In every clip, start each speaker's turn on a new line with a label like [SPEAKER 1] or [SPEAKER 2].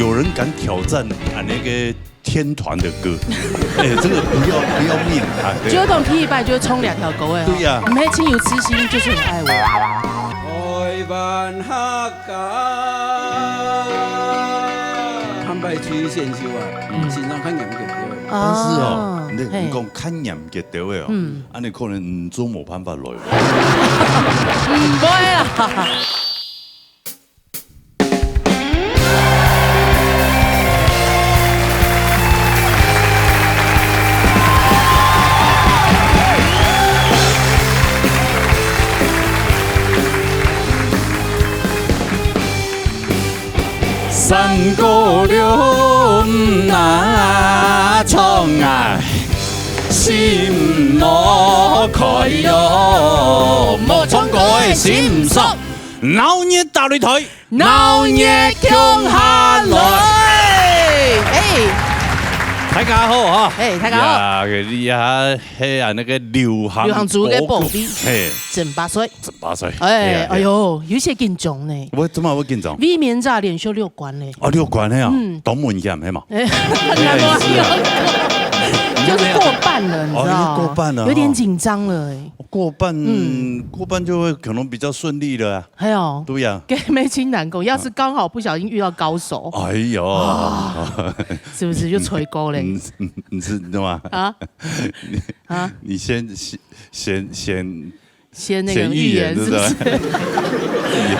[SPEAKER 1] 有人敢挑战那个天团的歌，哎，这个不要命啊！
[SPEAKER 2] 就当踢一拜就冲2条狗哎。
[SPEAKER 1] 对呀，
[SPEAKER 2] 唔系亲友痴心，就是很爱我。
[SPEAKER 3] 爱万客家，看拜出现修啊，身上看严格对。
[SPEAKER 1] 但是哦，你讲看严格对的哦，安尼可能做冇办法来。
[SPEAKER 2] 唔会啦。
[SPEAKER 1] 三姑娘那窗啊，心莫开哟，莫闯过的心锁，闹热大擂台，闹热强下来。大家好啊！
[SPEAKER 2] 大家好。
[SPEAKER 1] 你那个流行
[SPEAKER 2] 族嘅宝贝，
[SPEAKER 1] 嘿，
[SPEAKER 2] 正8岁。
[SPEAKER 1] 8岁。
[SPEAKER 2] 哎呦，有些紧张呢。
[SPEAKER 1] 我怎么会紧张
[SPEAKER 2] ？V 面咋连续6关呢？
[SPEAKER 1] 哦，6关了啊！懂文言系嘛？
[SPEAKER 2] 就是过半了，你知道？
[SPEAKER 1] 过半了，
[SPEAKER 2] 有点紧张了哎。
[SPEAKER 1] 过半就会可能比较顺利了啊。
[SPEAKER 2] 还有，
[SPEAKER 1] 对呀。
[SPEAKER 2] 给梅青难过，要是刚好不小心遇到高手，
[SPEAKER 1] 哎呦，
[SPEAKER 2] 是不是就吹锅嘞？
[SPEAKER 1] 你知道吗？你先
[SPEAKER 2] 那个预言是不是？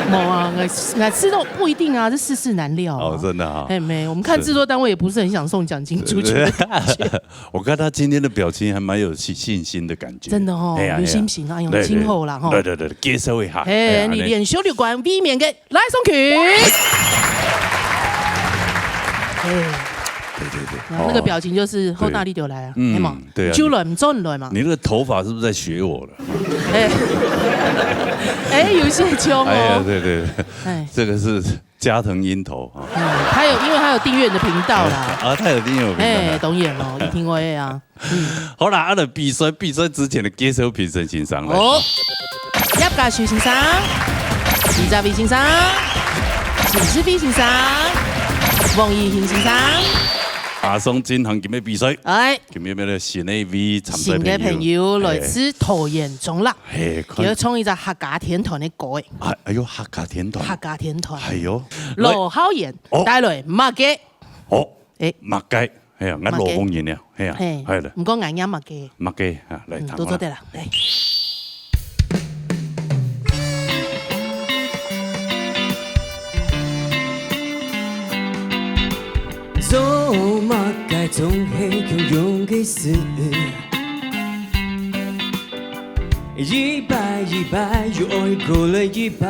[SPEAKER 2] 没啊，那吃都不一定啊，这世事难料
[SPEAKER 1] 哦，真的啊。
[SPEAKER 2] 哎没，我们看制作单位也不是很想送奖金出去的感觉。
[SPEAKER 1] 我看他今天的表情还蛮有信心的感觉。
[SPEAKER 2] 真的哦，有心情啊，有今后啦哈。
[SPEAKER 1] 对，接受一下。
[SPEAKER 2] 哎，你连续6关 V 面给来送去。
[SPEAKER 1] 对，
[SPEAKER 2] 那个表情就是后大力就来啊，
[SPEAKER 1] 对啊，
[SPEAKER 2] 就来唔做唔来嘛。
[SPEAKER 1] 你那个头发是不是在学我了？
[SPEAKER 2] 有些凶哦。
[SPEAKER 1] 哎呀，对，这个是加藤鹰头啊。
[SPEAKER 2] 因为他有订阅你的频道啦。
[SPEAKER 1] 啊，他有订阅我频道。
[SPEAKER 2] 懂演哦，一听我也啊。
[SPEAKER 1] 好啦，阿的比赛之前的接受评审欣赏来。
[SPEAKER 2] 一家徐先生，李家伟先生，陈志斌先生，王义兴先生。
[SPEAKER 1] 马上進行今日比賽，今日咩新嘅 V
[SPEAKER 2] 新嘅朋友來自桃園中啦，叫創一隻客家天團嘅歌誒。
[SPEAKER 1] 哎呦，客家天團，係喲，
[SPEAKER 2] 羅浩然帶來麥雞，
[SPEAKER 1] 麥雞係啊，啱羅鳳賢啊，係啊，係啦，
[SPEAKER 2] 唔講硬音麥雞，
[SPEAKER 1] 麥雞啊，嚟彈。
[SPEAKER 2] 都做得啦，嚟。
[SPEAKER 3] 做马该总系强勇嘅事，一拜又爱过了一拜，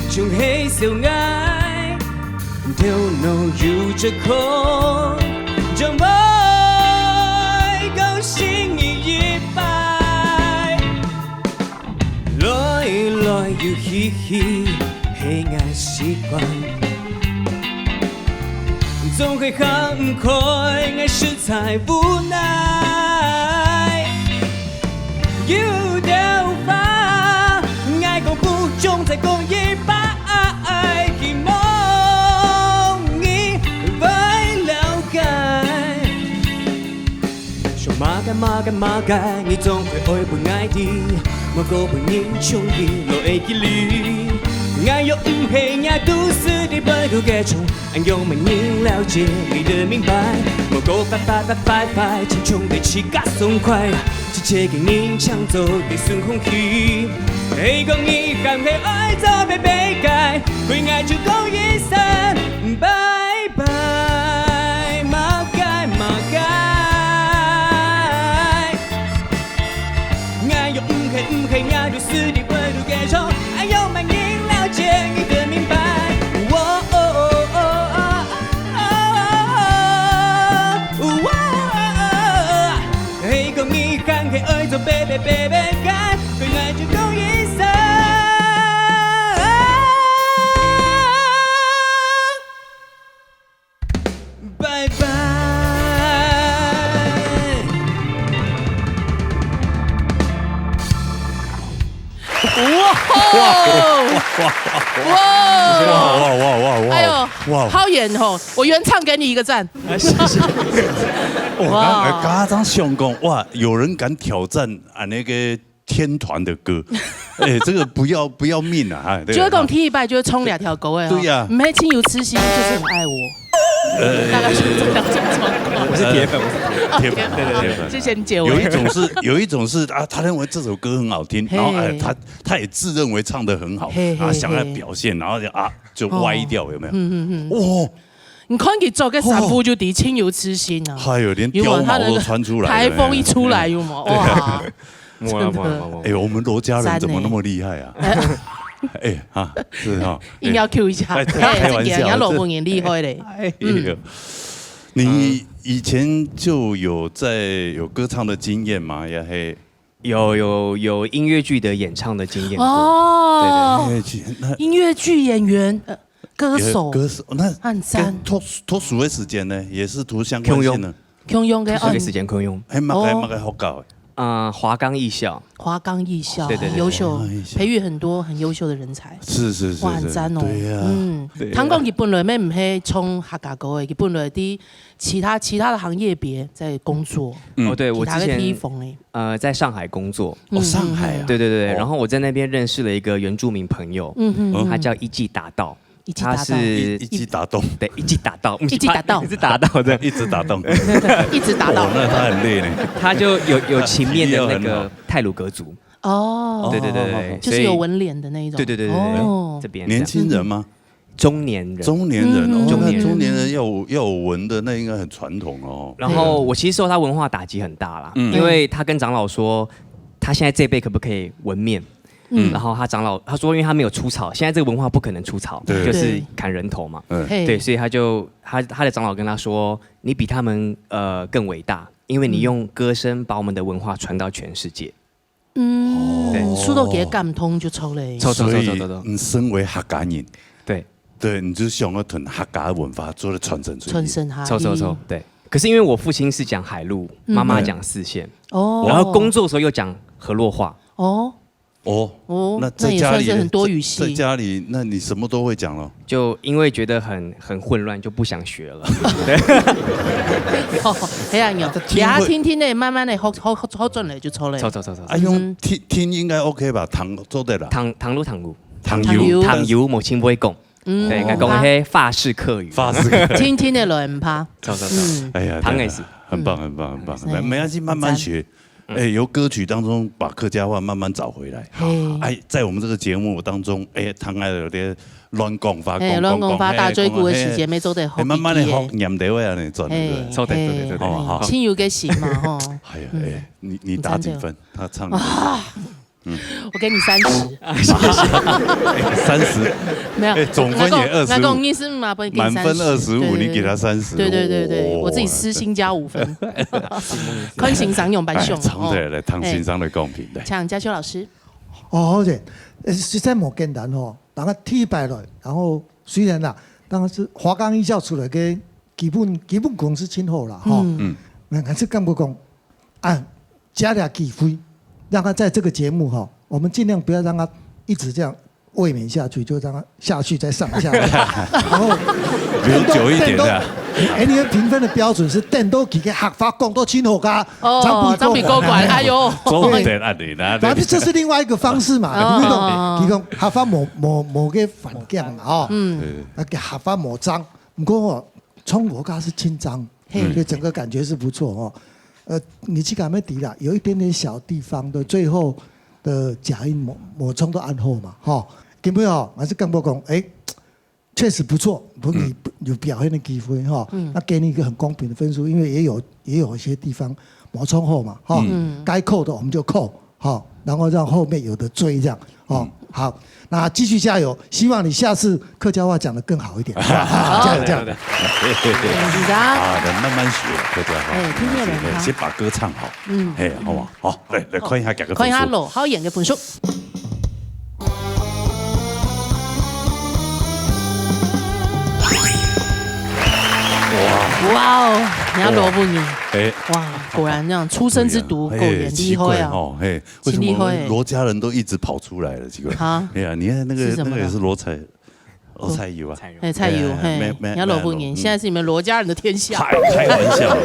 [SPEAKER 3] 总系小爱，头脑有着空，就爱高兴一拜，来又嘻嘻。黑暗习惯，总会很快，爱实在无奈。有的无法，爱讲不中，再讲一百，希望你会了解。说马该，你总会爱不爱的，莫过不念穷的，落爱记里。爱又唔系呀，都市的白头盖中，爱又没人了解你的明白。莫过快，青春的气嘎松快，直接给你抢走的孙红旗。你讲你还会爱走被改，会爱就讲一声拜拜，马该。爱又唔系呀，都市的白头盖中，爱又没人。你的明白，嘿，讲你看黑爱做baby，该对爱就讲一声。
[SPEAKER 2] 哇！哎呦，好演哦！我原唱给你一个赞。
[SPEAKER 3] 谢谢。
[SPEAKER 1] 哇，家长想讲哇，有人敢挑战那个天团的歌，哎，这个不要命啊！
[SPEAKER 2] 就会讲踢一拜就会冲2条狗哎。
[SPEAKER 1] 对呀，
[SPEAKER 2] 没亲友痴心就是很爱我。大概是这两种状况。
[SPEAKER 3] 我是铁粉，
[SPEAKER 1] 铁粉，对，
[SPEAKER 2] 谢谢你解围。
[SPEAKER 1] 有一种是啊，他认为这首歌很好听，然后他也自认为唱得很好，啊，想要表现，然后就歪掉，有没有？哇！
[SPEAKER 2] 你看佢做嘅3步就敌亲友痴心啊！
[SPEAKER 1] 还有连貂毛都穿出来，
[SPEAKER 2] 台风一出来有吗？哇！
[SPEAKER 3] 真的，
[SPEAKER 1] 哎，我们罗家人怎么那么厉害啊？哎哈，是哈，
[SPEAKER 2] 硬要 Q 一下，
[SPEAKER 1] 开玩笑，
[SPEAKER 2] 人家罗文也厉害嘞。
[SPEAKER 1] 你以前就有歌唱的经验吗？也嘿，
[SPEAKER 3] 有音乐剧的演唱的经验
[SPEAKER 2] 哦。
[SPEAKER 1] 对，
[SPEAKER 2] 音乐剧演员。歌手，
[SPEAKER 1] 那
[SPEAKER 2] 很赞。
[SPEAKER 1] 脱俗的时间呢，也是图相关性的。
[SPEAKER 2] 空用的
[SPEAKER 3] 脱俗的时间空用，
[SPEAKER 1] 还蛮个好搞
[SPEAKER 3] 的。华冈艺校，
[SPEAKER 2] 对，优秀，培育很多很优秀的人才。
[SPEAKER 1] 是，
[SPEAKER 2] 哇，很赞哦。
[SPEAKER 1] 对呀，
[SPEAKER 2] 他讲佢本来咩唔係冲客家歌嘅，佢本来啲其他的行业别在工作。
[SPEAKER 3] 哦，对，我之前在上海工作。
[SPEAKER 1] 哦，上海啊。
[SPEAKER 3] 对，然后我在那边认识了一个原住民朋友，他叫一季达道。
[SPEAKER 1] 他是一击打洞，
[SPEAKER 3] 对，一击打到，
[SPEAKER 2] 一直打到，
[SPEAKER 1] 一直打洞，
[SPEAKER 2] 一直打到。
[SPEAKER 1] 那他很累呢。
[SPEAKER 3] 他就有情面的那个太鲁阁族。
[SPEAKER 2] 哦，
[SPEAKER 3] 对，
[SPEAKER 2] 就是有纹脸的那一种。
[SPEAKER 3] 对，这边
[SPEAKER 1] 年轻人吗？
[SPEAKER 3] 中年人，
[SPEAKER 1] 中年人要有纹的，那应该很传统哦。
[SPEAKER 3] 然后我其实受他文化打击很大啦，因为他跟长老说，他现在这辈可不可以纹面？然后长老说，因为他没有出草，现在这个文化不可能出草，就是砍人头嘛。对，所以他的长老跟他说，你比他们更伟大，因为你用歌声把我们的文化传到全世界。
[SPEAKER 2] 书都给感通就抽嘞。
[SPEAKER 1] 所以你身为客家人，
[SPEAKER 3] 对，
[SPEAKER 1] 你就想要吞客家文化做的传承出去。
[SPEAKER 2] 传承哈。
[SPEAKER 3] 抽，对。可是因为我父亲是讲海陆，妈妈讲4县，然后工作的时候又讲河洛话。
[SPEAKER 1] 那在家里
[SPEAKER 2] 很多语系，
[SPEAKER 1] 在家里，那你什么都会讲了。
[SPEAKER 3] 就因为觉得很混乱，就不想学了。对，
[SPEAKER 2] 这样有，给他听的，慢慢的好转了就抽了。
[SPEAKER 3] 抽。
[SPEAKER 1] 用听应该 OK 吧？糖做对了。
[SPEAKER 3] 糖油，母亲不会讲。对，应该讲些法式客语。
[SPEAKER 2] 听的人唔怕。
[SPEAKER 3] 抽。
[SPEAKER 1] 哎呀，
[SPEAKER 3] 糖也是，
[SPEAKER 1] 很棒，没关系，慢慢学。由歌曲当中把客家话慢慢找回来。在我们这个节目当中，汤爱有点乱讲法，
[SPEAKER 2] 大追鼓的时间没做得好，
[SPEAKER 1] 慢慢的学念得位啊，你转对，
[SPEAKER 2] 对，亲友嘅行嘛，吼。
[SPEAKER 1] 你打几分？他唱。
[SPEAKER 2] 我给你30，
[SPEAKER 3] 谢谢。
[SPEAKER 1] 30，
[SPEAKER 2] 没有，
[SPEAKER 1] 总分也25。
[SPEAKER 2] 那公意思嘛，
[SPEAKER 1] 满分25，你给他30。
[SPEAKER 2] 对，我自己私心加5分。看欣赏用版凶。
[SPEAKER 1] 对，来谈欣赏的公平的。
[SPEAKER 2] 像嘉修老师。
[SPEAKER 4] 好的，实在冇简单哦。大家踢败了，然后虽然啦，当然是华冈艺校出来嘅基本功是挺好啦，哈。但是干不讲，加点机会。让他在这个节目哈，我们尽量不要让他一直这样卫冕下去，就让他下去再上下来，然后
[SPEAKER 1] 留久一点的。
[SPEAKER 4] 你的评分的标准是电都给客法讲到清楚噶，
[SPEAKER 2] 张比高管，哎呦，
[SPEAKER 4] 反正这是另外一个方式嘛，你讲客法某个反向嘛，哦，给客法某脏，不过中国家是清脏，所以整个感觉是不错哦。你去敢没敌啦，有一点点小地方的最后的假音抹冲都按后嘛，哈，根本哦还是更不讲，确实不错，有表现的机会哈，那给你一个很公平的分数，因为也有一些地方抹冲后嘛，哈，该扣的我们就扣，哈，然后让后面有的追这样，哦，好，那继续加油，希望你下次客家话讲得更好一点，加油，加油。
[SPEAKER 1] 慢慢学客家话，先把歌唱好，好不好？好，来看一下，
[SPEAKER 2] 看一下罗好演嘅分数。哇哦，你要罗不你，
[SPEAKER 1] 哎，
[SPEAKER 2] 哇，果然这样出生之犊，果然厉害啊！
[SPEAKER 1] 哦，嘿，为什么罗家人都一直跑出来了？奇怪，哎呀，你看那个也是罗彩油啊，
[SPEAKER 2] 菜油，嘿，你要罗不你，现在是你们罗家人的天下。
[SPEAKER 1] 开玩笑，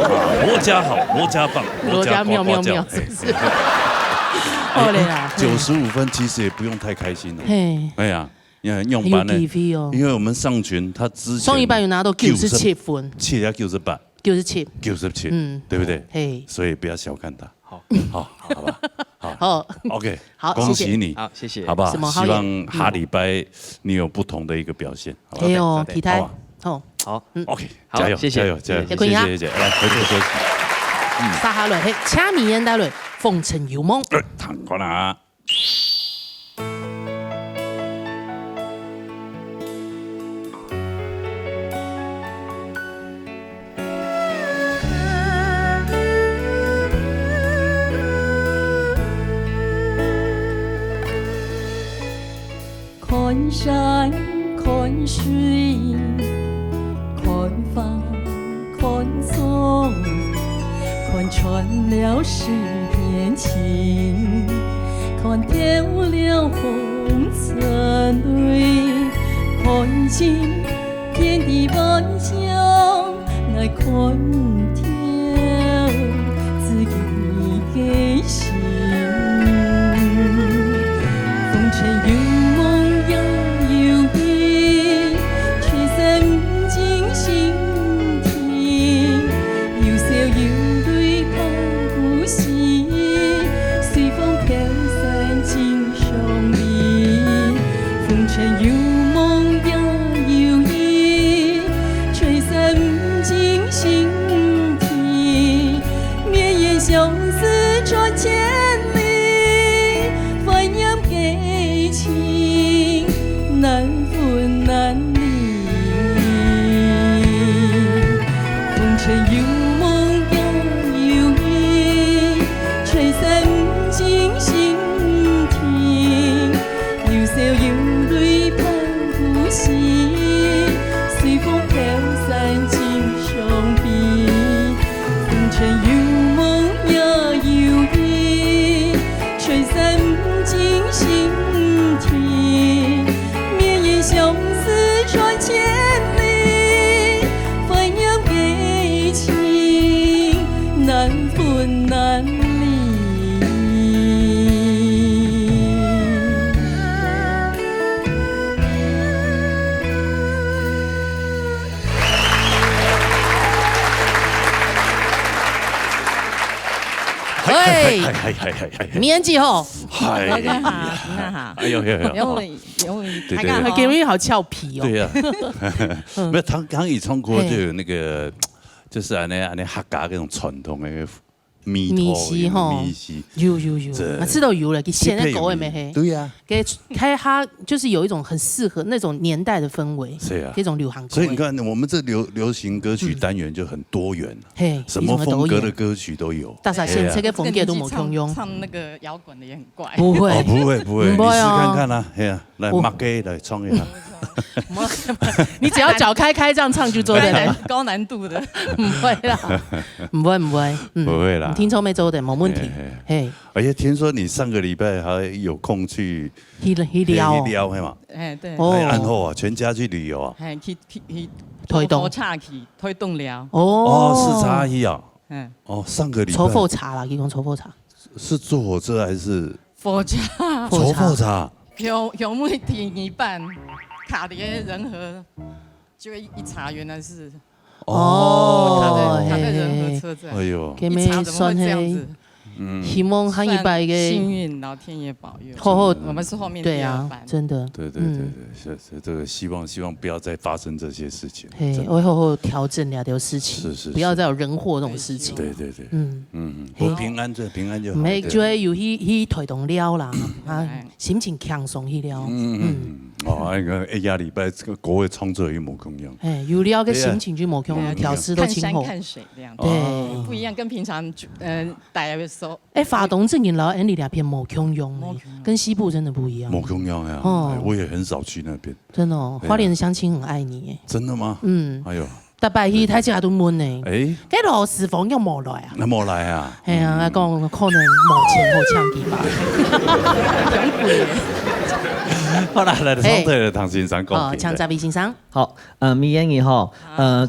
[SPEAKER 1] 罗家好，罗家棒，
[SPEAKER 2] 罗家妙，是不是？好嘞啦
[SPEAKER 1] ，95分其实也不用太开心了。
[SPEAKER 2] 嘿，
[SPEAKER 1] 哎呀。用班呢？因为我们上群，他之前
[SPEAKER 2] 上一班有拿到97分
[SPEAKER 1] ，78、97，对不对？嘿，所以不要小看他。好吧，
[SPEAKER 2] 好
[SPEAKER 1] ，OK，
[SPEAKER 2] 好，
[SPEAKER 1] 恭喜你，
[SPEAKER 3] 好，谢谢，
[SPEAKER 1] 好不好？希望下礼拜你有不同的一个表现。
[SPEAKER 2] 哎呦，期待，
[SPEAKER 3] 好
[SPEAKER 1] ，OK，加油，
[SPEAKER 3] 谢谢，
[SPEAKER 1] 谢谢，来回去休息。
[SPEAKER 2] 撒哈伦，嘿，掐米烟带伦，风尘有梦，
[SPEAKER 1] 唐国啦。
[SPEAKER 5] 看山看水看花看松，看穿了十年情，看透了红尘泪，看尽天地万象，来看透自己的心。风尘有
[SPEAKER 2] 年纪吼，
[SPEAKER 1] 哎
[SPEAKER 5] 呀，
[SPEAKER 1] 哎呦，
[SPEAKER 5] 因为
[SPEAKER 2] 他刚刚 Gary 好俏皮哦。
[SPEAKER 1] 对呀，没有，唐以冲锅就有那个，就是安尼客家那种传统的米
[SPEAKER 2] 稀吼，
[SPEAKER 1] 米稀，
[SPEAKER 2] 有，吃到油了，给现在狗也没黑。
[SPEAKER 1] 对呀，
[SPEAKER 2] 给它就是有一种很适合那种年代的氛围，
[SPEAKER 1] 是啊，
[SPEAKER 2] 这种流行歌。
[SPEAKER 1] 所以你看，我们这流行歌曲单元就很多元，
[SPEAKER 2] 嘿，
[SPEAKER 1] 什么风格的歌曲都有。
[SPEAKER 2] 大傻现这个风格都没空用，
[SPEAKER 5] 唱那个摇滚的也很怪。
[SPEAKER 2] 不会，
[SPEAKER 1] 不会，你试看看啦，嘿呀，来马给来唱一下。
[SPEAKER 2] 你只要脚开这样唱就做得了，
[SPEAKER 5] 高难度的，
[SPEAKER 2] 不会啦，不会啦，听错没做的没问题。嘿，
[SPEAKER 1] 而且听说你上个礼拜还有空去
[SPEAKER 2] 去撩
[SPEAKER 1] 嘿嘛？
[SPEAKER 5] 哎对，
[SPEAKER 1] 然后啊，全家去旅游啊，
[SPEAKER 5] 哎去
[SPEAKER 2] 推动
[SPEAKER 5] 推动了。
[SPEAKER 1] 哦，是茶去啊，
[SPEAKER 5] 哦，
[SPEAKER 1] 上个礼拜
[SPEAKER 2] 抽火茶啦，一共抽火茶，
[SPEAKER 1] 是坐火车还是
[SPEAKER 5] 火车？
[SPEAKER 1] 抽火茶，
[SPEAKER 5] 有没停一半？卡碟人和，就一查原来是卡在人和车站，
[SPEAKER 1] 哎呦，
[SPEAKER 5] 一查怎么会这样子？
[SPEAKER 2] 希望他一百个
[SPEAKER 5] 幸运，老天爷保佑。我们是后面第二班，
[SPEAKER 2] 真的，
[SPEAKER 1] 对，是这个希望不要再发生这些事情。
[SPEAKER 2] 嘿，我后调整两条事情，
[SPEAKER 1] 是，
[SPEAKER 2] 不要再有人祸这种事情。
[SPEAKER 1] 对，平安就好。
[SPEAKER 2] 没就会有去推动了啦，啊，心情轻松去了。
[SPEAKER 1] 那个压礼拜这个国外创作也无共样。
[SPEAKER 2] 哎，有了个心情就无共样，调试都清楚。
[SPEAKER 5] 看山看水这样，
[SPEAKER 2] 对，
[SPEAKER 5] 不一样，跟平常待的时候。
[SPEAKER 2] 哎，法东正经老安利两片无共样，跟西部真的不一样。
[SPEAKER 1] 无共样呀，我也很少去那边。
[SPEAKER 2] 真的哦，花莲的乡亲很爱你哎。
[SPEAKER 1] 真的吗？哎呦。
[SPEAKER 2] 大摆去台下都闷呢。
[SPEAKER 1] 哎，
[SPEAKER 2] 嗰罗斯峰又冇来啊？
[SPEAKER 1] 那冇来啊？
[SPEAKER 2] 系啊，我讲可能冇钱好枪击吧。
[SPEAKER 1] 好啦，来双腿的唐先生讲。
[SPEAKER 2] 哦，强泽伟先生。
[SPEAKER 6] 好，咪演嘅吼，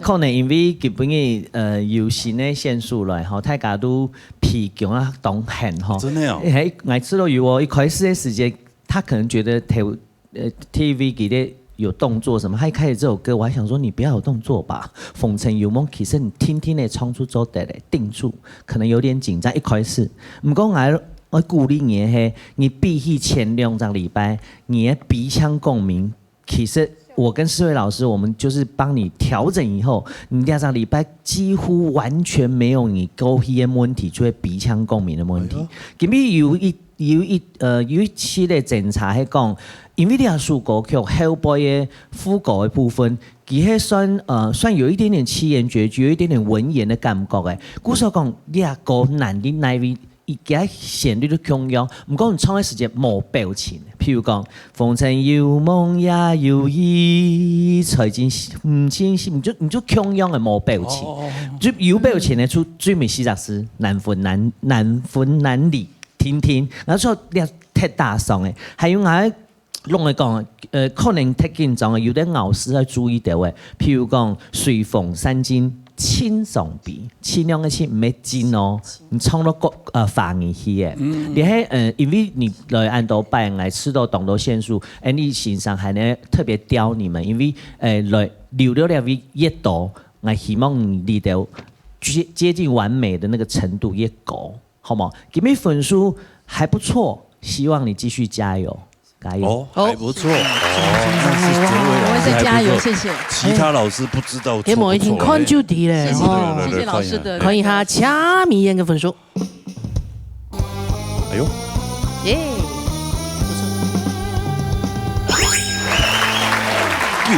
[SPEAKER 6] 可能因為基本嘅有新嘅線數來，吼，大家都疲倦啊，當很吼。
[SPEAKER 1] 真的哦。
[SPEAKER 6] 喺我知道有一開始嘅時間，他可能覺得TV 給的有動作什麼，他一開始這首歌，我還想說你不要有動作吧，風塵有夢，其實你聽聽的衝出走的定住，可能有點緊張一開始，唔過我鼓勵你係，你比起前2個禮拜，你的鼻腔共鳴，其實。我跟世偉老師，我們就是幫你調整以後，你2個禮拜幾乎完全沒有你溝氣的問題，就係鼻腔共鳴的問題。咁有一期的檢查係講，因為你係屬歌曲後背嘅副歌嘅部分，佢係算有一點點七言絕句，有一點點文言的感覺嘅。故所講你係歌難啲內位。而家旋律都強揚，唔講你唱嘅時間冇表情。譬如講，風塵有夢也有意，財經唔清晰，唔就強揚嘅冇表情。就有表情嘅出最美詩作詩，難分難離，聽聽。然後所以踢大聲嘅，係用喺弄嚟講，可能踢緊張嘅，有啲老師要注意到嘅。譬如講，隨風散盡。清爽鼻，清亮嘅清唔係尖哦，你唱到反而去嘅。你喺因為你來按到拜來吃到動到線數，你欣賞還能特別刁你們，因為來流量越多，我希望你的接近完美的那個程度越高，好冇？給你分數還不錯，希望你繼續加油。加油！
[SPEAKER 1] 哦，還不錯。
[SPEAKER 5] 我會再加油，謝謝。
[SPEAKER 1] 其他老師不知道。
[SPEAKER 2] 給某一天看就啲咧。
[SPEAKER 5] 謝謝老師的。
[SPEAKER 2] 看一下掐咪演嘅分數。
[SPEAKER 1] 哎呦！
[SPEAKER 2] 耶！不錯。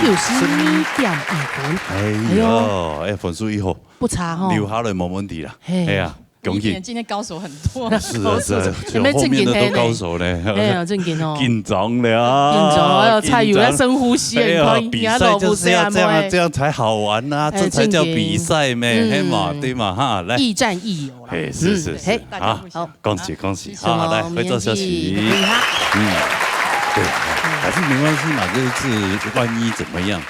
[SPEAKER 2] 61.2分。
[SPEAKER 1] 哎呦，分數以後
[SPEAKER 2] 不差哈。
[SPEAKER 1] 留下來冇問題啦。哎呀。
[SPEAKER 5] 今天高手很多，
[SPEAKER 1] 是啊是啊，後面的都高手呢，
[SPEAKER 2] 哎呀，正經哦，
[SPEAKER 1] 緊張了，
[SPEAKER 2] 緊張，哎呦，蔡友在深呼吸，
[SPEAKER 1] 比賽就是要這樣才好玩啊，這才叫比賽咩，嘿嘛，對嘛哈，來，
[SPEAKER 2] 亦戰亦友啦，
[SPEAKER 1] 嘿，是，好，恭喜恭喜，好，來，會做消息，對，還是沒關係嘛，這一次萬一怎麼樣，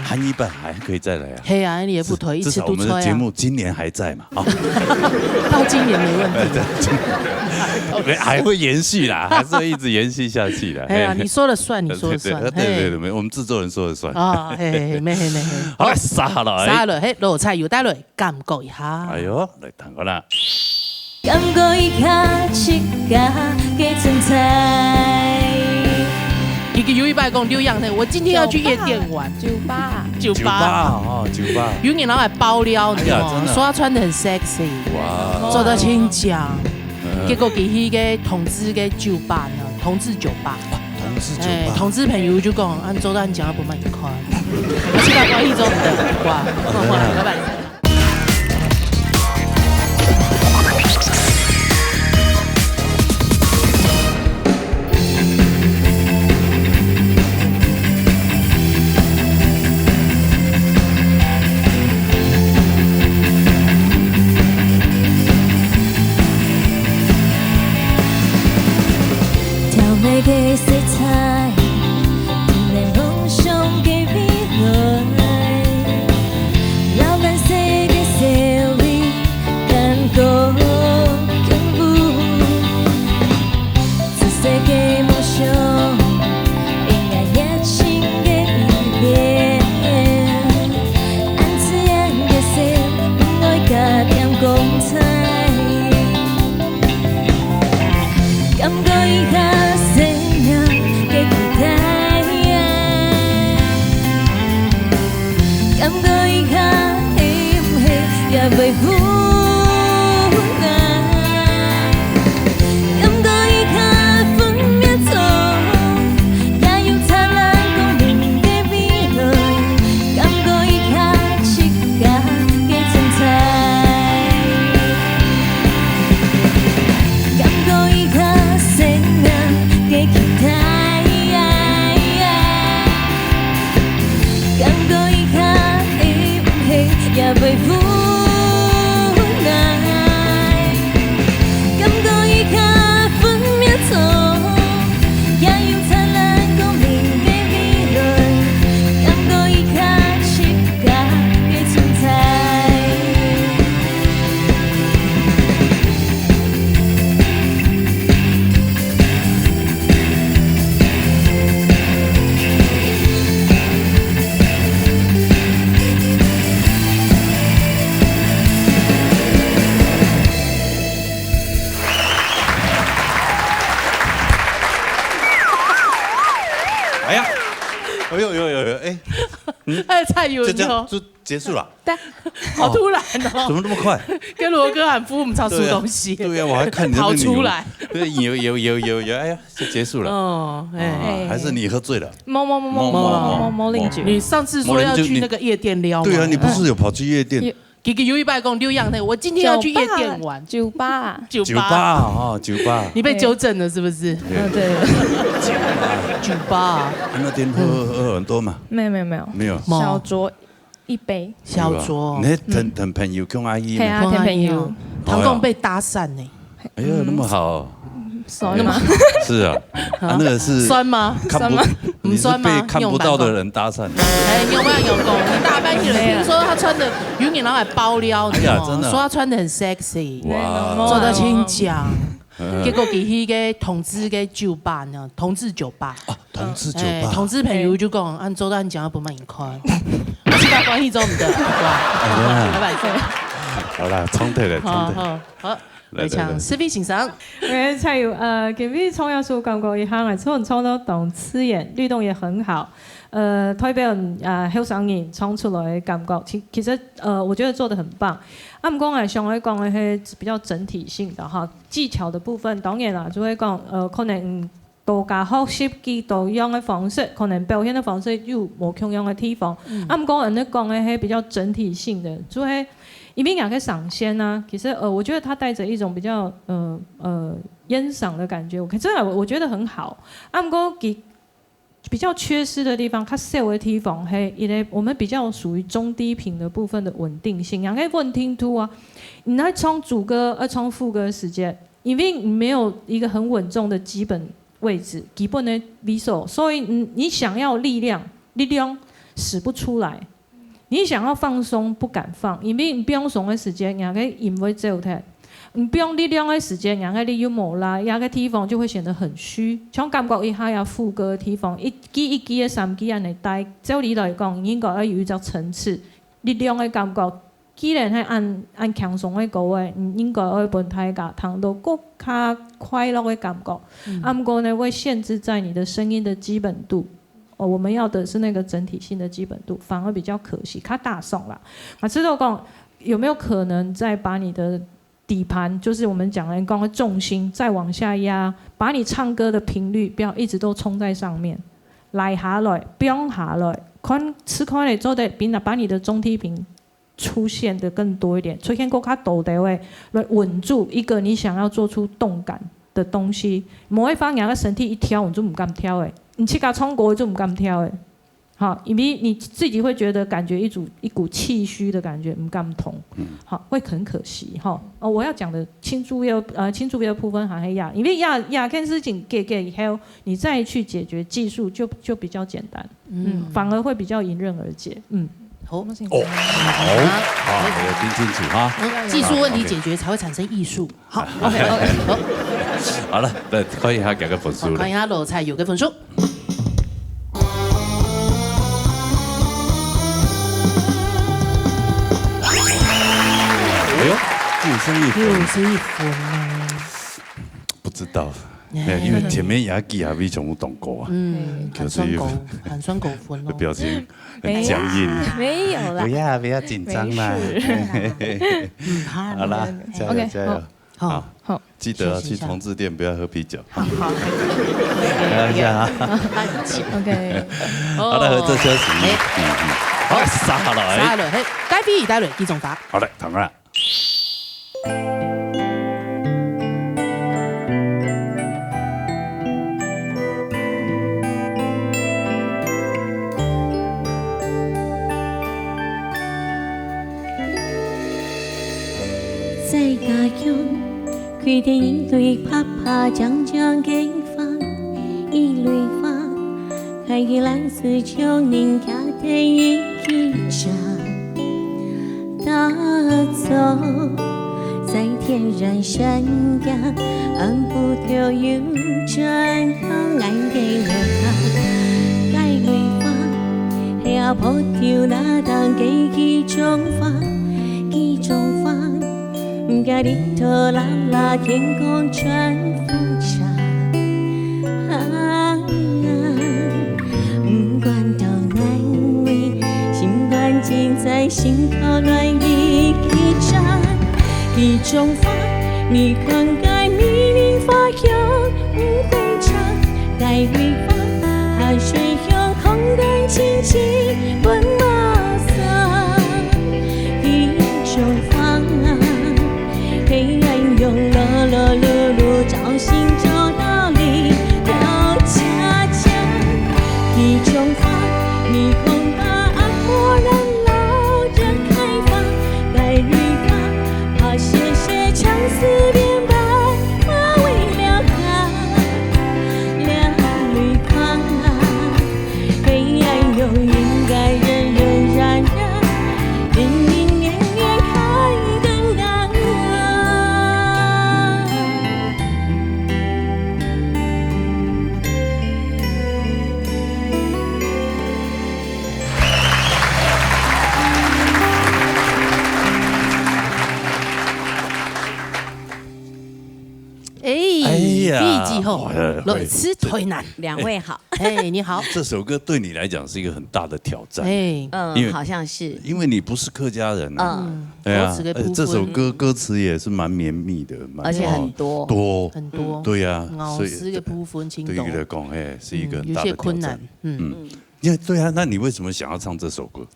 [SPEAKER 1] 韓一半還可以再來啊。
[SPEAKER 2] 嘿啊，你也不退，一次都
[SPEAKER 1] 至少我們的節目今年還在嘛，啊，
[SPEAKER 2] 到今年沒問題，
[SPEAKER 1] 還會延續啦，還是會一直延續下去的。
[SPEAKER 2] 哎呀，你說了算，你說了算，
[SPEAKER 1] 對，我們製作人說了算。
[SPEAKER 2] 啊，嘿，沒，
[SPEAKER 1] 好，殺落，
[SPEAKER 2] 嘿，羅菜又帶來感覺一下。
[SPEAKER 1] 哎呦，來彈過啦。
[SPEAKER 7] 感覺一下七家嘅精彩。
[SPEAKER 2] 一個有一百公六樣的，我今天要去夜店玩。酒吧，有年老還爆料，你知道嗎？說他穿得很 sexy， 哇，做得清講，結果給迄個同志嘅酒吧呢，同志酒吧，同志朋友就講，按做得很講，不賣一塊，我是講關於這種的，哇，老闆。
[SPEAKER 7] 嘅色彩，你的夢想給未來，讓藍色嘅色裡感覺更不，紫色嘅夢想，應該熱情嘅一點，按自然嘅色，愛加點光彩，感覺一下。為無奈，感覺一刻分秒鐘，也有燦爛光明嘅未來，感覺一刻七家嘅精彩，感覺一刻生命嘅期待，感覺一刻也袂无奈，感觉伊较分秒钟，也有灿烂光明的未来，感觉伊较世界的存在。
[SPEAKER 1] 哎呀，哎呦，哎，
[SPEAKER 2] 蔡友
[SPEAKER 1] 就这样
[SPEAKER 2] 友，
[SPEAKER 1] 就结束了，
[SPEAKER 2] 对，好突然
[SPEAKER 1] 怎
[SPEAKER 2] 哦，
[SPEAKER 1] 么那么快？
[SPEAKER 2] 跟罗哥喊夫，我们超出东西，
[SPEAKER 1] 对呀，我还看你那
[SPEAKER 2] 跑
[SPEAKER 1] 个
[SPEAKER 2] 出来，
[SPEAKER 1] 对，有，哎呀，就结束了。
[SPEAKER 2] 哦，哎，
[SPEAKER 1] 还是你喝醉了？
[SPEAKER 5] 冇啉酒。
[SPEAKER 2] 你上次说要去那个夜店撩吗？
[SPEAKER 1] 对啊，你不是有跑去夜店？
[SPEAKER 2] 给有一百公六样的，我今天要去夜店玩，
[SPEAKER 5] 酒吧，
[SPEAKER 1] 酒吧，
[SPEAKER 2] 你被纠正了是不是？
[SPEAKER 5] 对，
[SPEAKER 2] 酒吧，
[SPEAKER 1] 那天喝很多嘛？
[SPEAKER 5] 没有，
[SPEAKER 1] 没有，
[SPEAKER 5] 小酌1杯，
[SPEAKER 2] 小酌，
[SPEAKER 1] 你疼朋友跟阿姨
[SPEAKER 5] 系啊，
[SPEAKER 1] 吗？
[SPEAKER 5] 听朋友，
[SPEAKER 2] 唐贡被搭讪呢，
[SPEAKER 1] 哎呀，那么好，
[SPEAKER 5] 酸吗？
[SPEAKER 1] 是啊，那个是
[SPEAKER 2] 酸吗？
[SPEAKER 1] 看不，你是被看不到的人搭讪。
[SPEAKER 2] 哎，有没有讲？你大半夜的，听说他穿的有点老海包撩，
[SPEAKER 1] 哎呀真的
[SPEAKER 2] 说他穿的很 sexy，
[SPEAKER 1] 哇
[SPEAKER 2] 做到清讲。结果去迄个同志嘅酒吧呢，同志酒吧，
[SPEAKER 1] 同志酒吧，
[SPEAKER 2] 同志朋友就讲，按周到你讲不蛮快，我是把关系中唔得，拜拜。
[SPEAKER 1] 好啦，冲退了，
[SPEAKER 2] 好，嚟唱 CV 先生。
[SPEAKER 8] 我蔡友今日创业书感觉一行创到动刺眼，律动也很好。代表后生人创出来的感觉，其实我觉得做得很棒。不过我上来讲的是比较整体性的哈，技巧的部分当然啦，就会讲可能多加学习佢多样的方式，可能表现的方式有无同样的地方。不过人哋讲的是比较整体性的，就会一边也可以赏鲜啊。其实我觉得它带着一种比较欣赏的感觉，我觉得很好。不过比较缺失的地方，它少的地方嘿，我们比较属于中低频的部分的稳定性。两个稳定度啊，你来唱主歌、唱副歌时间，因为你没有一个很稳重的基本位置，基本的理手，所以你想要力量使不出来。你想要放松，不敢放，因为你不用松的时间，两个因为走太。你不用力量的时间，两个你有冇啦，两个地方就会显得很虚。像感觉一下要副歌的地方，一支的3支安尼带，照理来讲应该要有一种层次，力量的感觉。既然係按強鬆的歌位，應該要幫大家聽到更加快樂的感覺。不過呢，會限制在你的聲音的基本度。我們要的是那個整體性的基本度，反而比較可惜，較大聲啦。知道講有沒有可能再把你的底盤，就是我們講的剛剛重心再往下壓，把你唱歌的頻率不要一直都衝在上面，來下來，不用下來，吃開嚟做得把你的中低頻出現的更多一點，出現更加多的位來穩住一個你想要做出動感的東西。某一方兩個身體一跳，你就唔敢跳誒，你去甲唱歌就唔敢跳誒。好，因為你自己會覺得感覺一股氣虛的感覺，唔敢同，好會很可惜哈。我要講的輕注意的部分還係因為亞件事情給以後，你再去解決技術就比較簡單，反而會比較迎刃而解，
[SPEAKER 2] 好，
[SPEAKER 1] 好，聽清楚哈。
[SPEAKER 2] 技術問題解決才會產生藝術。好 ，OK， 好，
[SPEAKER 1] 好了，來看一下幾個分數。
[SPEAKER 2] 看一下羅蔡友嘅分數。
[SPEAKER 1] 哎呦，61分
[SPEAKER 2] 啊！
[SPEAKER 1] 不知道，因為前面也記還沒全部動過啊。
[SPEAKER 2] 寒酸狗分咯。
[SPEAKER 1] 表情很僵硬。
[SPEAKER 5] 沒有啦。
[SPEAKER 1] 不要緊張啦。好啦，加油。好，記得去同志店不要喝啤酒。好，開玩笑啊。OK。好啦，合作休息。好，沙來。
[SPEAKER 2] 該飛帶來幾種法。
[SPEAKER 1] 好嘞，等啦。
[SPEAKER 7] 家乡，开得一蕊啪啪将将给放，一蕊花开给蓝丝秋宁家的一起打走，在天然山崖，按不掉有真爱给我他，该蕊花，下坡跳那当给几种花，几种花。咖喱头啦啦，天空全放下。不管到难为，心关尽在心头乱一站。一种花，你灌溉密林发芽不会长。该绿花，海水用空干清清滚马撒。一种花。黑暗用了了噜噜，找寻找道理，要恰恰。一种花，你恐怕爱默然老着开放。该绿花，怕谢谢相思变白，花为了它，两绿花。黑暗又应该人人然然，隐隐约约开灯啊。
[SPEAKER 2] 第几后来自台南，
[SPEAKER 9] 两位好，
[SPEAKER 2] 哎，你好。
[SPEAKER 1] 这首歌对你来讲是一个很大的挑战，
[SPEAKER 9] 好像是，
[SPEAKER 1] 因为你不是客家人啊，对啊，这首歌歌词也是蛮绵密的，
[SPEAKER 9] 而且很多，
[SPEAKER 2] 很多，
[SPEAKER 1] 对呀，
[SPEAKER 2] 所以这个部分听懂，
[SPEAKER 1] 对于来讲，哎，是一个很
[SPEAKER 2] 有
[SPEAKER 1] 大的挑
[SPEAKER 2] 些困难
[SPEAKER 1] 战，对啊，那你为什么想要唱这首歌？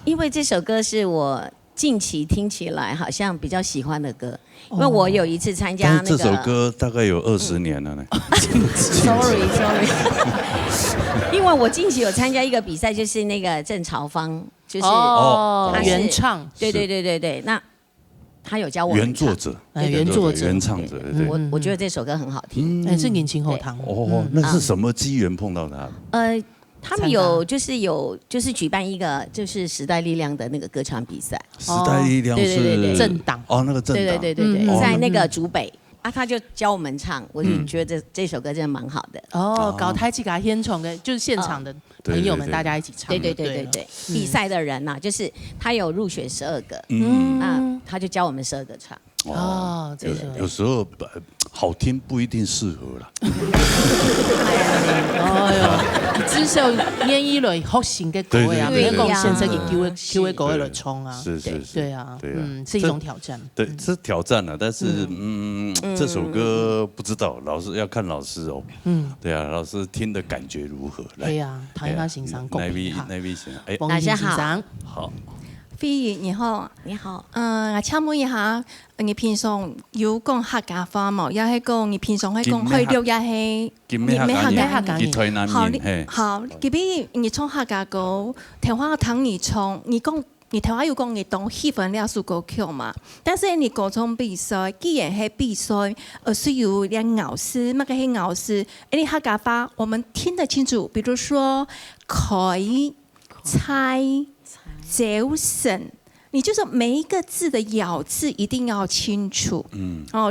[SPEAKER 9] 因为这首歌是我近期听起来好像比较喜欢的歌，因为我有一次参加那个，
[SPEAKER 1] 这首歌大概有20年了呢。
[SPEAKER 9] Sorry， 因为我近期有参加一个比赛，就是那个郑朝芳，就是他
[SPEAKER 2] 原唱，
[SPEAKER 9] 对，那他有教我
[SPEAKER 1] 原作者，原唱者，
[SPEAKER 9] 我觉得这首歌很好听，
[SPEAKER 2] 是年轻后堂
[SPEAKER 1] 哦，那是什么机缘碰到他的？
[SPEAKER 9] 他们就是举办一个就是时代力量的那个歌唱比赛，
[SPEAKER 1] 时代力量是
[SPEAKER 2] 政党
[SPEAKER 1] 哦，那个政党，
[SPEAKER 9] 对，在那个竹北啊，他就教我们唱，我就觉得这首歌真的蛮好的。
[SPEAKER 2] 搞台气给他献唱的，就是现场的朋友们大家一起唱。
[SPEAKER 9] 对，比赛的人呐，就是他有入选12个，他就教我们12个唱。
[SPEAKER 2] 哦，
[SPEAKER 1] 有时候好听不一定适合啦。
[SPEAKER 2] 哎呦，至少演一类好型的歌啊，别讲现在给 Q 歌来冲啊，
[SPEAKER 1] 是，
[SPEAKER 2] 对啊，是一种挑战。
[SPEAKER 1] 对，是挑战啊，但是这首歌不知道，老师要看老师哦。对啊，老师听的感觉如何？
[SPEAKER 2] 对啊，谈一下欣赏，公平哈。
[SPEAKER 9] 大家好，
[SPEAKER 1] 好。
[SPEAKER 5] 飞宇你好，
[SPEAKER 9] 你好，
[SPEAKER 5] 我请问一下，你平常有讲客家话冇？也係講你平常係講開錄也係
[SPEAKER 1] 台南人。
[SPEAKER 5] 好，這邊你唱客家歌，台灣聽你唱，你講你台灣有講你當氣氛了數歌曲嘛？但是你歌唱比賽，既然係比賽，是有啲咬字，乜嘅係咬字？你客家話我們聽得清楚，比如說開、猜。早晨，你就是每一個字的咬字一定要清楚。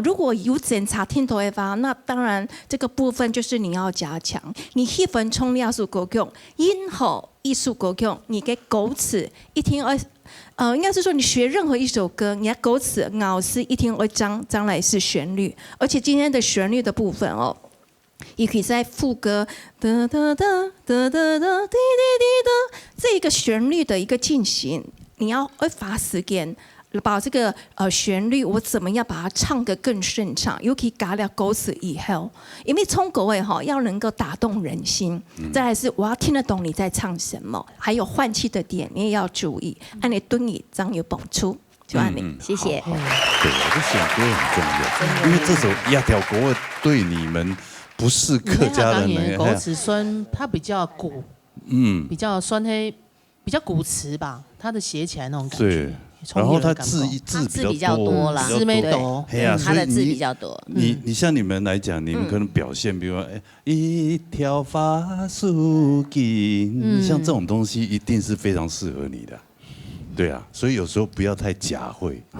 [SPEAKER 5] 如果有檢查聽到的話，那當然這個部分就是你要加強。你氣氛唱兩首歌曲，任何一首歌曲，你嘅歌詞一定要應該是說你學任何一首歌，你嘅歌詞咬字一定要將來是旋律，而且今天的旋律的部分哦。也可以在副歌哒哒哒哒哒哒滴滴滴的这个旋律的一个进行，你要花时间把这个旋律我怎么样把它唱得更顺畅，尤其加了歌词以后，因为唱歌诶要能够打动人心，再来是我要听得懂你在唱什么，还有换气的点你也要注意，按你蹲椅张有蹦出。就按你，谢谢。
[SPEAKER 1] 对，我就选歌很重要，因为这首《亚条国》对你们不是客家人的
[SPEAKER 2] 歌词酸，它比较古，比较酸黑，比较古词吧，它的写起来那种感觉。
[SPEAKER 1] 然后他字比较多
[SPEAKER 9] 啦，
[SPEAKER 2] 字没多，
[SPEAKER 9] 他的字比较多。
[SPEAKER 1] 你像你们来讲，你们可能表现，比如说一条发素锦，像这种东西一定是非常适合你的。对啊，所以有时候不要太假会。没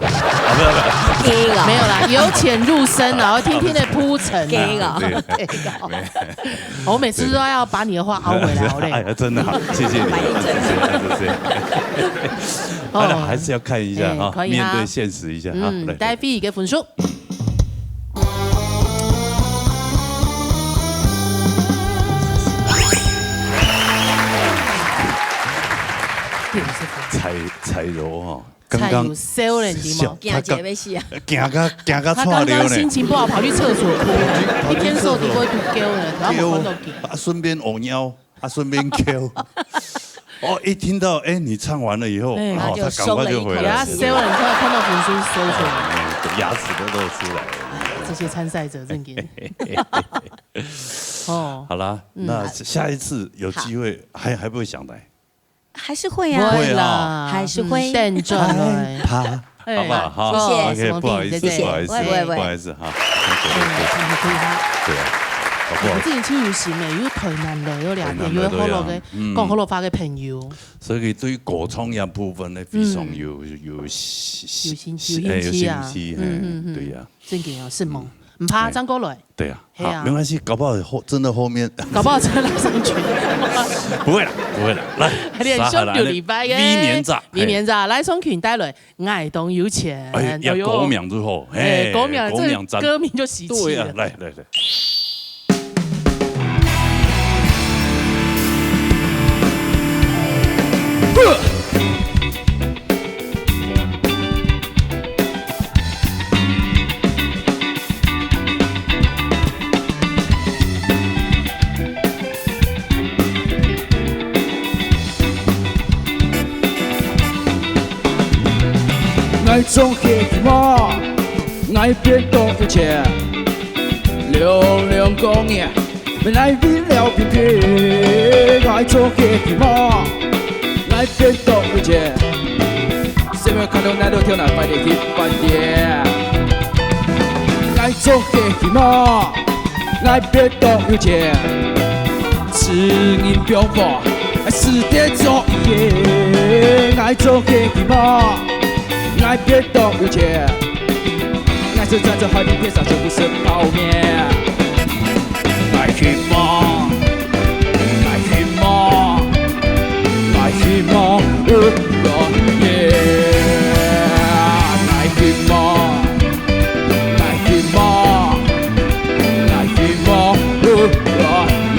[SPEAKER 2] 有啦，由浅入深，然后听听的铺陈。我每次都要把你的话凹回来，好累。
[SPEAKER 1] 哎呀，真的好，谢谢你。谢谢。好了，还是要看一下啊，面对现实一下啊。
[SPEAKER 2] 戴飞一个分数。
[SPEAKER 1] 彩柔哈，
[SPEAKER 2] 刚刚笑人的嘛，
[SPEAKER 9] 惊姐要死啊！
[SPEAKER 1] 惊个
[SPEAKER 2] 他刚刚心情不好，跑去厕所哭，一天受地不会吐叫人，然后我
[SPEAKER 1] 顺便弯腰，顺便 Q。哦，一听到你唱完了以后，他赶快就回来。
[SPEAKER 2] 他笑人，看到粉丝收出来，
[SPEAKER 1] 牙齿都露出来了。
[SPEAKER 2] 这些参赛者真给。
[SPEAKER 1] 好啦，那下一次有机会还不会想来？
[SPEAKER 9] 还是会啊，
[SPEAKER 1] 会啦，
[SPEAKER 9] 还是会。
[SPEAKER 2] 等着来，
[SPEAKER 1] 好不好？好，
[SPEAKER 9] 谢谢，
[SPEAKER 1] 不好意思，不好意思哈。对啊，
[SPEAKER 2] 我之前去游行诶，有台南的，有两点，有好多嘅讲好多话嘅朋友。
[SPEAKER 1] 所以对歌唱业部分咧，非常有
[SPEAKER 2] 兴趣啊。
[SPEAKER 1] 对呀，
[SPEAKER 2] 真嘅哦，是吗？唔怕张国磊。
[SPEAKER 1] 对啊，好，没关系，搞不好真的后面，
[SPEAKER 2] 搞不好真的来上去。
[SPEAKER 1] 不会了，来，
[SPEAKER 2] 连续6礼拜嘅
[SPEAKER 1] 明年咋
[SPEAKER 2] 来上群带来爱动有钱。
[SPEAKER 1] 要歌名之后，
[SPEAKER 2] 歌名这歌名就喜气了。
[SPEAKER 1] 来。
[SPEAKER 3] 爱做黑马，爱变多有钱，流量公业，本来为了偏偏，爱做黑马，爱变多有钱，谁没看到那头跳那快的 hit 饭店？爱做黑马，爱变多有钱，知音表白，世界做耶，爱做黑马。爱变多有钱，爱是站在海平面上就不是泡面。爱黑马，爱黑马，爱黑马，耶！爱黑马，爱黑马，爱黑马，耶！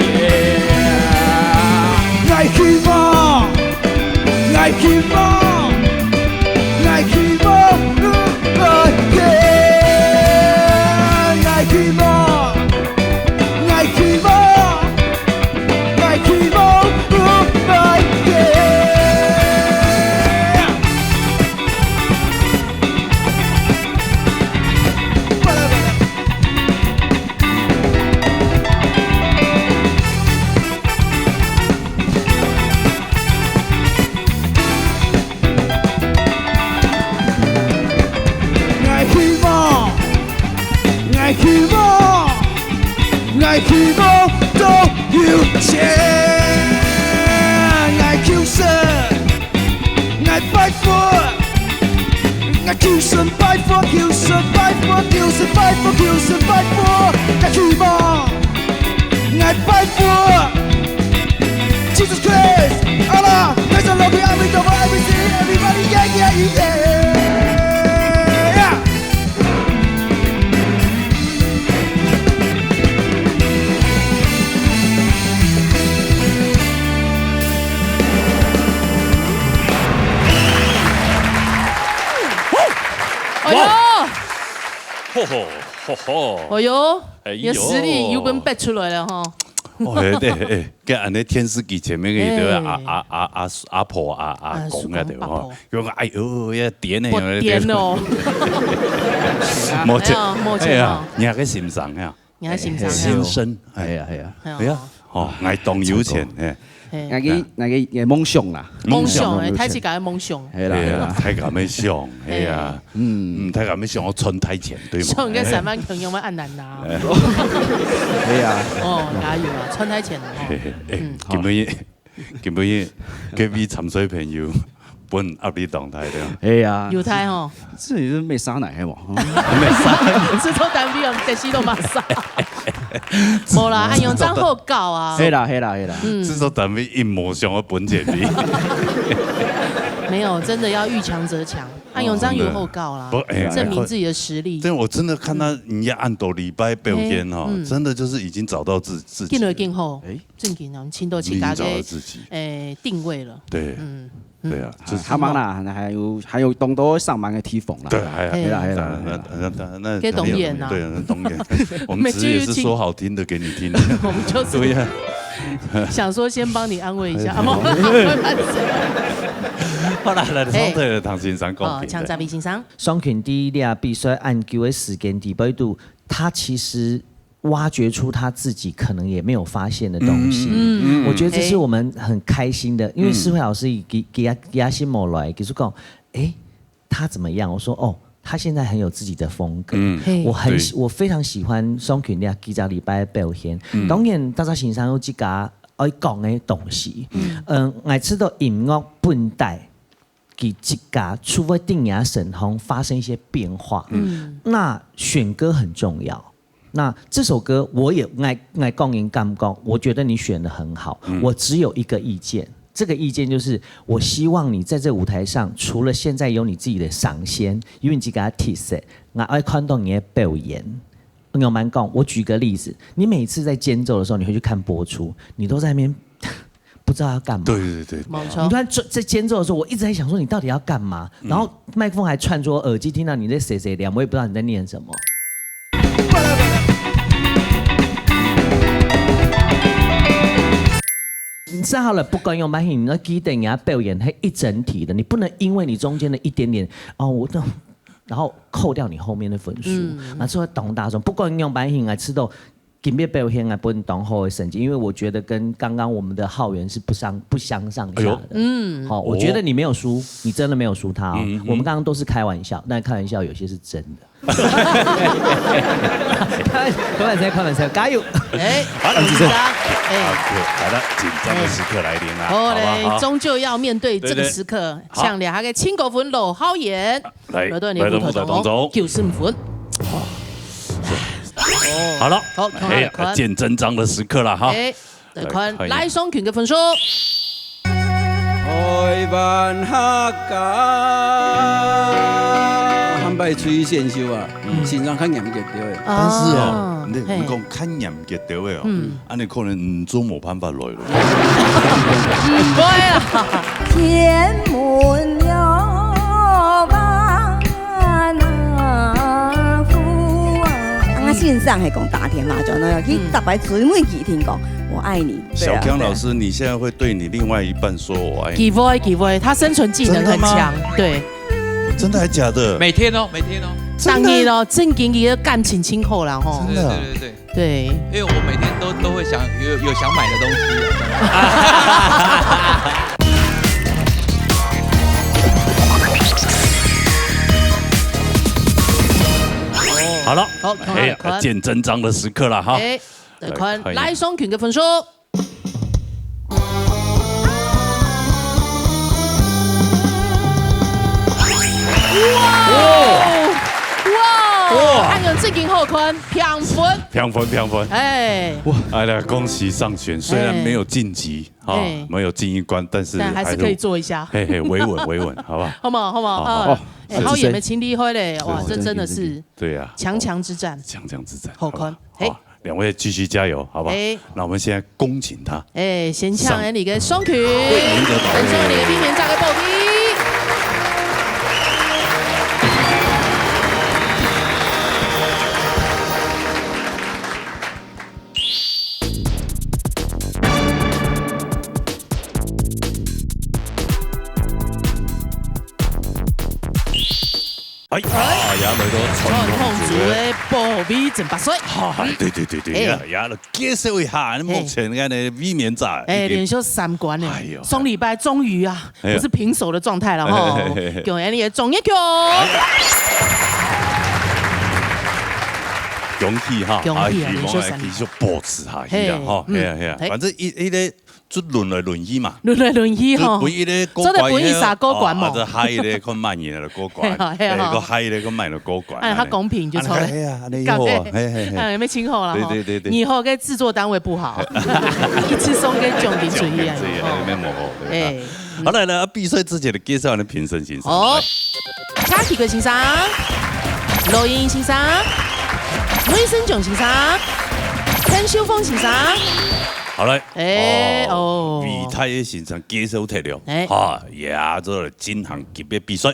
[SPEAKER 3] 爱黑马，爱黑马。爱希望都有钱，爱求生，爱拜佛，爱求生拜佛，求生拜佛，求生拜佛，求生拜佛，爱希望，爱拜佛。Jesus Christ, Allah, there's a love we have over everything, everybody, yeah.
[SPEAKER 2] 哎呦，你的实力有本摆出来了哈。
[SPEAKER 1] 对，跟安尼电视机前面个都阿婆阿公啊对吼，用个哎呦要点呢，
[SPEAKER 2] 点哦，
[SPEAKER 1] 莫切啊，你还个欣赏呀，
[SPEAKER 2] 你还欣赏
[SPEAKER 1] 先生，
[SPEAKER 6] 係啊，
[SPEAKER 1] 哦，愛動有錢
[SPEAKER 10] 那个梦想啦，
[SPEAKER 2] 梦想诶，太起改梦想，
[SPEAKER 10] 系啦，
[SPEAKER 1] 太敢没想，哎呀，太敢没想要存台前，对吗？
[SPEAKER 2] 想个3万肯用咩按难拿？
[SPEAKER 10] 系啊，
[SPEAKER 2] 加油啊，存台前哦。
[SPEAKER 1] 基本KV 沉水朋友本压力动态的。
[SPEAKER 10] 系啊，
[SPEAKER 2] 有台吼，
[SPEAKER 10] 这里是没啥奶系嘛？
[SPEAKER 1] 没啥，
[SPEAKER 2] 这都单比我们电视都马上。无啦，安用账好搞啊。
[SPEAKER 10] 系啦。
[SPEAKER 1] 至少单位一模像我本钱比。
[SPEAKER 2] 没有，真的要遇强则强。安永章有后告啦，证明自己的实力。
[SPEAKER 1] 但我真的看他人家按斗礼拜表演哈，真的就是已经找到自己。
[SPEAKER 2] 进了进后，正经啊，青豆青咖给定位了。
[SPEAKER 1] 对，对啊，
[SPEAKER 10] 就是他忙啦，还有懂得上班的提缝啦。
[SPEAKER 1] 对，还有那
[SPEAKER 2] 给董演啊，
[SPEAKER 1] 对，董演，我们只也是说好听的给你听。
[SPEAKER 2] 我们就是想说先帮你安慰一下，
[SPEAKER 1] 好啦，来双腿的唐先生讲。
[SPEAKER 2] 强杂比先生，
[SPEAKER 6] 双拳第一列比赛按球的时间底背度，他其实挖掘出他自己可能也没有发现的东西。我觉得这是我们很开心的，因为诗慧老师给他心某来，给说讲，他怎么样？我说哦。他现在很有自己的风格，我非常喜欢双拳列几个礼拜的表现。当然，大家欣赏有几个爱讲的东西，我知道音乐本代给几个除非定雅神红发生一些变化，那选歌很重要。那这首歌我也爱讲音感讲，我觉得你选得很好，我只有一个意见。这个意见就是，我希望你在这舞台上，除了现在有你自己的赏先，因为你给他提示，我爱看到你的表演。我蛮讲，我举个例子，你每次在间奏的时候，你会去看播出，你都在那边不知道要干嘛。
[SPEAKER 1] 对，
[SPEAKER 2] 你
[SPEAKER 6] 突然在间奏的时候，我一直在想说你到底要干嘛，然后麦克风还串着耳机，听到你在谁亮，我也不知道你在念什么。你站好了，不管用慢性，你那基等人家表演是一整体的，你不能因为你中间的一点点然后扣掉你后面的分数。那之后懂大众，不管用慢性来吃到今天表现还不能当后的成绩，因为我觉得跟刚刚我们的浩源是不相上下的。好，我觉得你没有输，你真的没有输他哦。我们刚刚都是开玩笑，但开玩笑有些是真的。开玩笑，加油！
[SPEAKER 1] 好，紧张，来了，紧张的时刻来临了。
[SPEAKER 2] 好嘞，终究要面对这个时刻。像两个亲狗粉老好演，
[SPEAKER 1] 来到当中
[SPEAKER 2] ，95分。
[SPEAKER 1] 好了，见真章的时刻了哈。
[SPEAKER 2] 来双拳嘅分数。
[SPEAKER 3] 开万客家，汉拜吹线秀啊，身上较严格对的。
[SPEAKER 1] 但是哦，你讲较严格对的哦，安尼可能做冇办法来咯。
[SPEAKER 2] 唔会啊，
[SPEAKER 7] 天门有万那夫啊！我线上系讲打电话就那样，佢特别最每几天讲我爱你。
[SPEAKER 1] 小强老师，你现在会对你另外一半说我爱你
[SPEAKER 2] ？Give away， 他生存技能很强，对。
[SPEAKER 1] 真的还假的？
[SPEAKER 11] 每天哦。
[SPEAKER 2] 当然咯，正经嘅感情亲厚啦吼。
[SPEAKER 1] 真的。
[SPEAKER 2] 对。
[SPEAKER 11] 因为我每天都会想有想买的东西。
[SPEAKER 1] 好了，见真章的时刻了哈。
[SPEAKER 2] 来双拳嘅分数。哇！按照正经后坤平分。哎
[SPEAKER 1] 呀，恭喜上选，虽然没有晋级啊，没有进一关，但
[SPEAKER 2] 还是可以做一下。
[SPEAKER 1] 维稳，好不好？
[SPEAKER 2] 好嘛。好也没清理会嘞，哇，这真的是
[SPEAKER 1] 对呀，
[SPEAKER 2] 强之战。后坤，
[SPEAKER 1] 两位继续加油，好不好？那我们现在恭请他。
[SPEAKER 2] 先抢你嘅双拳，分送你嘅冰面炸嘅布丁。
[SPEAKER 1] 哎呀，也來到傳統
[SPEAKER 2] 族的保味整白水。
[SPEAKER 1] 對，也介紹一下目前嘅味面仔。
[SPEAKER 2] 連續3關呢，上禮拜終於啊，不是平手的狀態了哈，叫人哋中一球。
[SPEAKER 1] 恭喜哈！
[SPEAKER 2] 恭喜啊！
[SPEAKER 1] 希望繼續保持下去啊！哈，係啊，反正一個就輪來輪去嘛，
[SPEAKER 2] 輪來輪去吼，
[SPEAKER 1] 本一個過關，或者嗨咧，佢慢嘢嚟過關，個嗨咧，佢慢嚟過關。
[SPEAKER 2] 哎，他公平就錯了。
[SPEAKER 1] 係啊，你好啊，
[SPEAKER 2] 哎，沒清好了哈。
[SPEAKER 1] 對。
[SPEAKER 2] 以後嘅製作單位不好，一次送給獎品主義啊。
[SPEAKER 1] 哎，好來，比賽之前的介紹，你評審先生。
[SPEAKER 2] 哦，卡提克先生，羅英先生，魏生炯先生，陳秀鳳先生。
[SPEAKER 1] 好嘞，
[SPEAKER 2] 哦，
[SPEAKER 1] 備太先生介紹提了，哈，也做了金項級別比賽，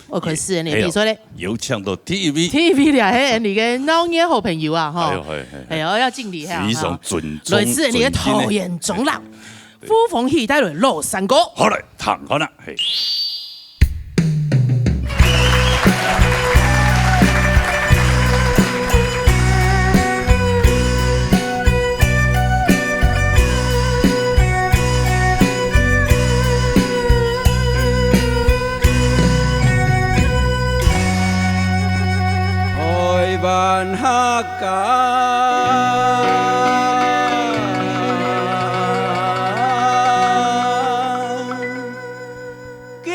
[SPEAKER 2] 我看4人的比賽咧，
[SPEAKER 1] 有搶到 TV
[SPEAKER 2] 倆係人哋嘅老年好朋友啊，哈，要敬禮哈，
[SPEAKER 1] 非常尊重，
[SPEAKER 2] 來自人哋嘅桃園中郎，呼風喜帶來羅山歌，
[SPEAKER 1] 好嘞，彈好啦，係。
[SPEAKER 3] 萬客家，基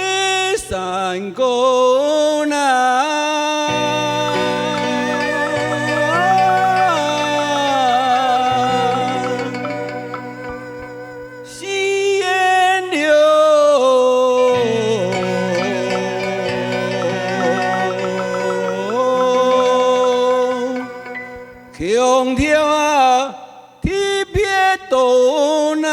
[SPEAKER 3] 山高那，西煙流。空調啊，特別多呢。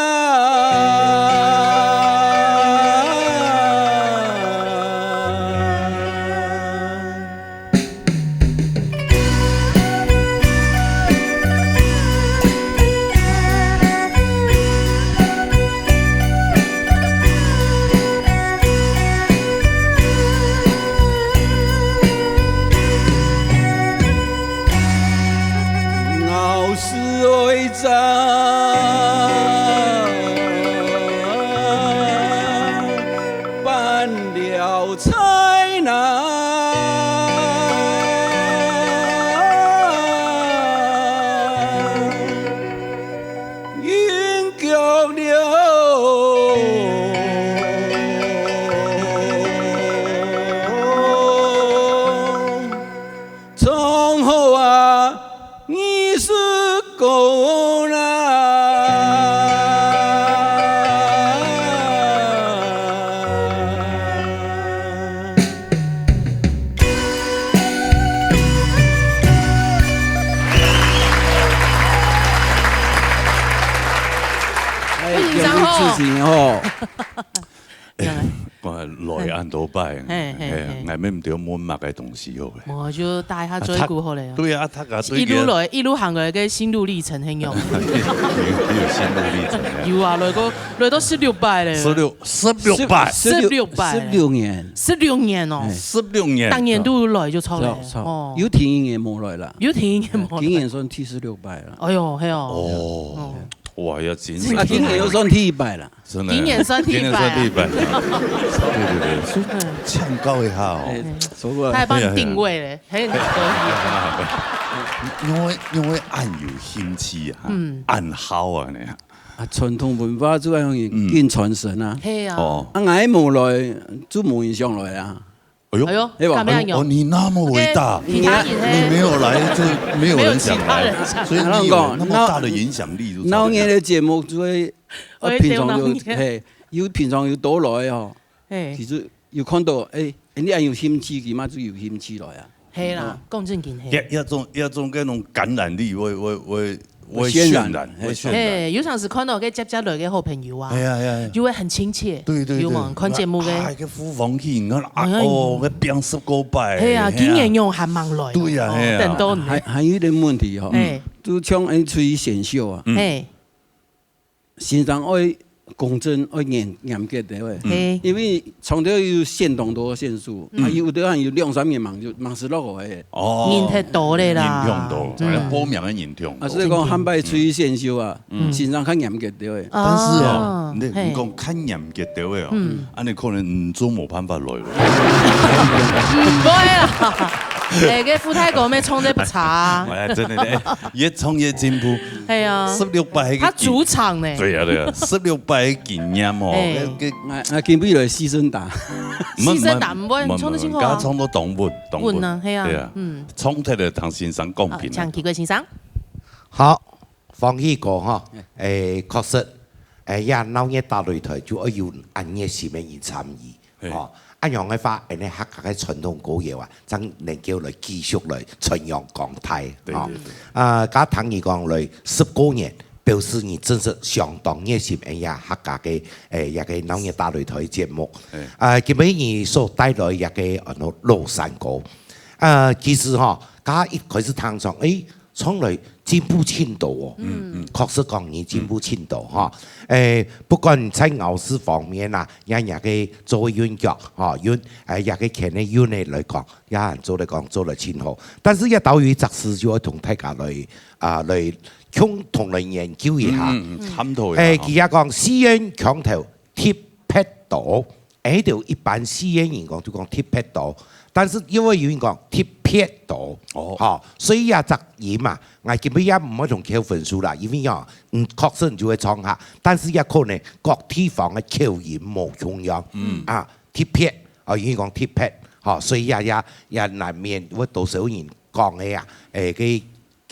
[SPEAKER 3] 辦了才能運腳了，從後啊，你是狗啦。自信哦，
[SPEAKER 1] 我來按多拜，係咩唔對滿目嘅東西好嘅。
[SPEAKER 2] 我就帶他追顧好嚟。
[SPEAKER 1] 對啊，他
[SPEAKER 2] 一路來一路行來嘅心路歷程很有。
[SPEAKER 1] 有心路歷程。
[SPEAKER 2] 有啊，來到16拜咧。
[SPEAKER 1] 16拜
[SPEAKER 3] ，16年
[SPEAKER 2] ，16年哦
[SPEAKER 1] ，16年。
[SPEAKER 2] 當年都來就超嚟。
[SPEAKER 3] 哦，有田一年冇來啦，
[SPEAKER 2] 有田一年冇。
[SPEAKER 3] 今年算第16拜啦。
[SPEAKER 2] 哎呦，係哦。
[SPEAKER 1] 哦。哇！要真
[SPEAKER 3] 啊，今年又算第100了，
[SPEAKER 2] 今年算第100，
[SPEAKER 1] 對，唱高一下哦，
[SPEAKER 2] 他還幫你定位咧，很可
[SPEAKER 1] 以。因為按有興趣啊，按好啊，你
[SPEAKER 3] 啊，傳統文化主要用見傳承啊，
[SPEAKER 2] 係啊，
[SPEAKER 3] 啊，我冇來就冇人上來啊。
[SPEAKER 1] 哎呦，哦，你那麼偉大，你沒有來就沒有人想來，所以你有那麼大的影響力。
[SPEAKER 3] 老年的節目就會，平常就係要平常要多來哦。其實要看到誒，你係有興趣，起碼就有興趣來啊。
[SPEAKER 2] 係啦，講正經係。
[SPEAKER 1] 一種嗰種感染力會
[SPEAKER 3] 渲染，
[SPEAKER 2] 有陣時看到嘅接來嘅好朋友啊，就會很親切。
[SPEAKER 1] 對，
[SPEAKER 2] 有嘛看節目嘅，
[SPEAKER 1] 係個呼風氣，個變19拜。
[SPEAKER 2] 係啊，竟然用韓文來。
[SPEAKER 1] 對啊，
[SPEAKER 2] 等到你。
[SPEAKER 3] 還有一點問題哦，就像出去選秀啊，先生愛
[SPEAKER 10] 讲真，要严格的喂，因为从头有限动多限速，有的有2、3年忙死落个诶。
[SPEAKER 1] 哦，
[SPEAKER 2] 人太多咧啦，
[SPEAKER 1] 人多，还有报名的人多。
[SPEAKER 10] 所以讲汉摆出去限修啊，身上较严格的喂。
[SPEAKER 1] 但是哦，你讲较严格的喂哦，安尼可能唔做冇办法来咯。
[SPEAKER 2] 唔会啦。个富泰国咩冲得不差，
[SPEAKER 1] 真的咧，越冲越进步。
[SPEAKER 2] 系啊
[SPEAKER 1] ，16摆
[SPEAKER 2] 他主场呢。
[SPEAKER 1] 对啊，16摆经验哦，
[SPEAKER 10] 今比来牺牲打，
[SPEAKER 2] 牺牲打唔会，冲得清楚啊。
[SPEAKER 1] 冲到动物
[SPEAKER 2] 啊，系啊，
[SPEAKER 1] 冲出来同先生公平。
[SPEAKER 2] 强奇贵先生，
[SPEAKER 12] 好，方毅哥哈，确实，呀，闹热打擂台就要有按热心嘅人参與，哦。一樣嘅話，人哋客家嘅傳統歌謠啊，真能叫嚟繼續嚟傳揚講台。加唐兒講嚟10個年，表示你真是相當熱心嘅呀客家嘅一個鬧熱打擂台節目。今日你所帶來一個羅山歌，其實哈，家一開始聽上，從來進步輕度哦，確實講你進步輕度哈。不管在咬字方面啊，也個做韻腳哈，也個看嘅韻嚟講，也做得清好。但是一到於則是就要同大家嚟共同嚟研究一下。
[SPEAKER 1] 探討一下。
[SPEAKER 12] 佢也講私人強調貼撇度，喺度一般私人人講就講貼撇度。但是因為有人講貼撇度，所以也則言嘛，我基本也唔可以同扣分數啦，因為呀，確實就會唱下，但是也可能各地方嘅口音冇同樣，貼撇，有人講貼撇，所以也難免會多少人講嘅呀，嘅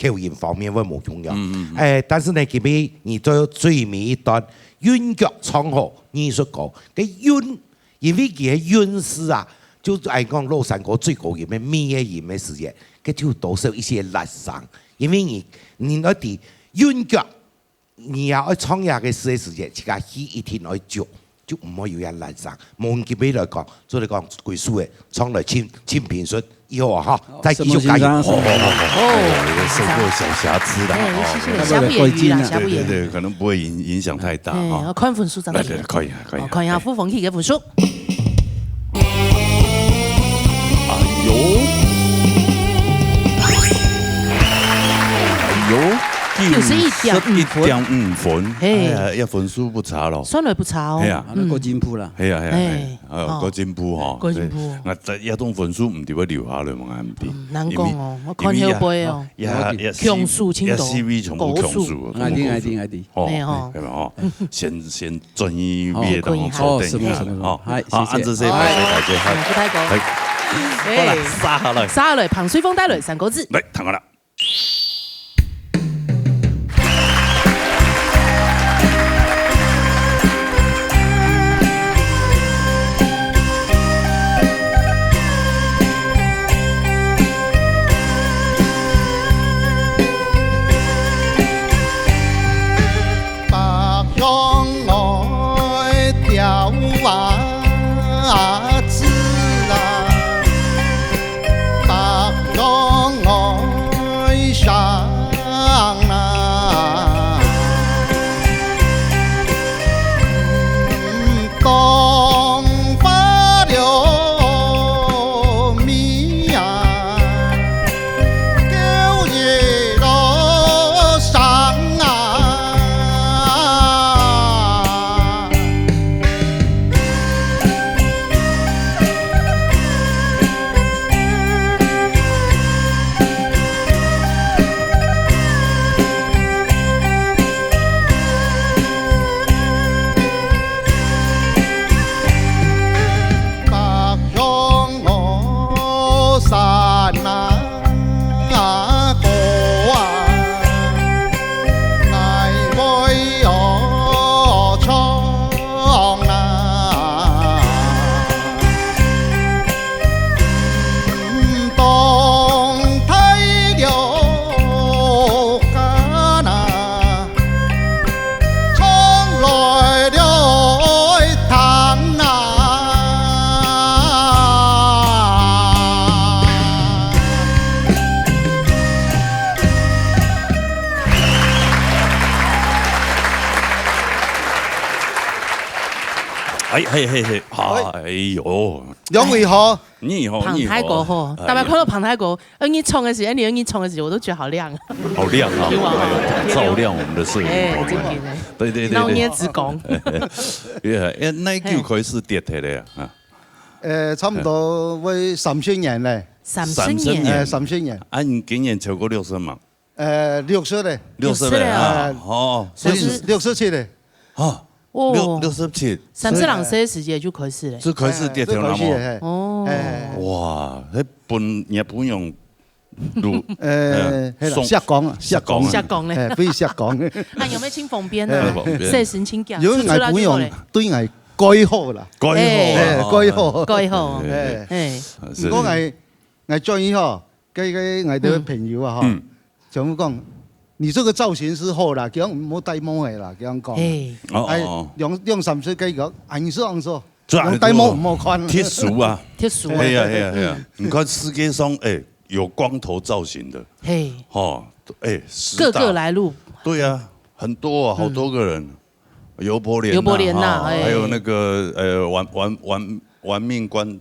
[SPEAKER 12] 口音方面會冇同樣，但是呢，基本你最尾一段韻腳唱好，藝術歌嘅韻，因為佢嘅韻是啊。就愛講羅山歌最高嘅咩咩嘢嘅事業，佢就多少一些垃圾，因為你嗰啲韻腳，你要創業嘅事業，自家起一天去做，就唔可以有人垃圾。無基本來講，所以講貴數嘅創來簽評述，以後啊再繼續加油。
[SPEAKER 1] 有受過小瑕疵的，
[SPEAKER 2] 瑕不掩瑜啦，瑕不掩瑜。
[SPEAKER 1] 對，可能不會影響太大。
[SPEAKER 2] 看分數，
[SPEAKER 1] 可以。
[SPEAKER 2] 看一下傅鳳喜嘅分數。
[SPEAKER 1] 91.5分，一分數不差咯，
[SPEAKER 2] 算來不差哦。
[SPEAKER 1] 係啊，
[SPEAKER 10] 個進步啦，
[SPEAKER 1] 係啊，個進步嗬。
[SPEAKER 2] 個進步。
[SPEAKER 1] 我一種分數唔掉一留下來嘛，唔掂。
[SPEAKER 2] 難講哦，我看後背哦，強數清度，高數。
[SPEAKER 10] 啱啲。
[SPEAKER 1] 哦，係咪哦？先專業的坐定哦。好，按照這排大家好。
[SPEAKER 2] 富泰哥。
[SPEAKER 1] 好啦，殺下來，彭水峰帶來3個字。嚟，聽我啦。哎呦，
[SPEAKER 13] 兩位好，
[SPEAKER 1] 你好，
[SPEAKER 2] 旁台哥好，大家看到旁台哥，你冲的时候，你冲的时候，我都觉得好亮，
[SPEAKER 1] 好亮啊，照亮我们的摄影棚。对，
[SPEAKER 2] 老捏子工。
[SPEAKER 1] 那叫佢是跌起嚟啊？
[SPEAKER 13] 差唔多會30年咧
[SPEAKER 2] ，30年
[SPEAKER 13] ，30年。
[SPEAKER 1] 啊，你今年超過60嘛
[SPEAKER 13] ？60咧
[SPEAKER 1] ，60咧啊，
[SPEAKER 13] 所以67咧，
[SPEAKER 1] 哦，67，30
[SPEAKER 2] 人歲時間就開始咧，
[SPEAKER 1] 就開始跌條啦嘛，
[SPEAKER 2] 哦，
[SPEAKER 1] 哇，迄本日本用。
[SPEAKER 13] 下降咧，非下降。
[SPEAKER 2] 啊，有咩清縫邊啊？細神清教，
[SPEAKER 13] 如果係本用，對係改好啦，
[SPEAKER 1] 改好。
[SPEAKER 13] 如果係最以後，嘅我哋朋友啊，嗬，就咁講，你這個造型是好啦，叫唔好戴帽嘅啦，叫咁講。係用30歲講，硬說。用戴帽唔好看。
[SPEAKER 1] 鐵樹啊，
[SPEAKER 2] 係
[SPEAKER 1] 啊，你看世界上有光頭造型的，
[SPEAKER 2] 各個來路。
[SPEAKER 1] 對啊，很多啊，好多個人，尤伯連呐，還有那個玩命關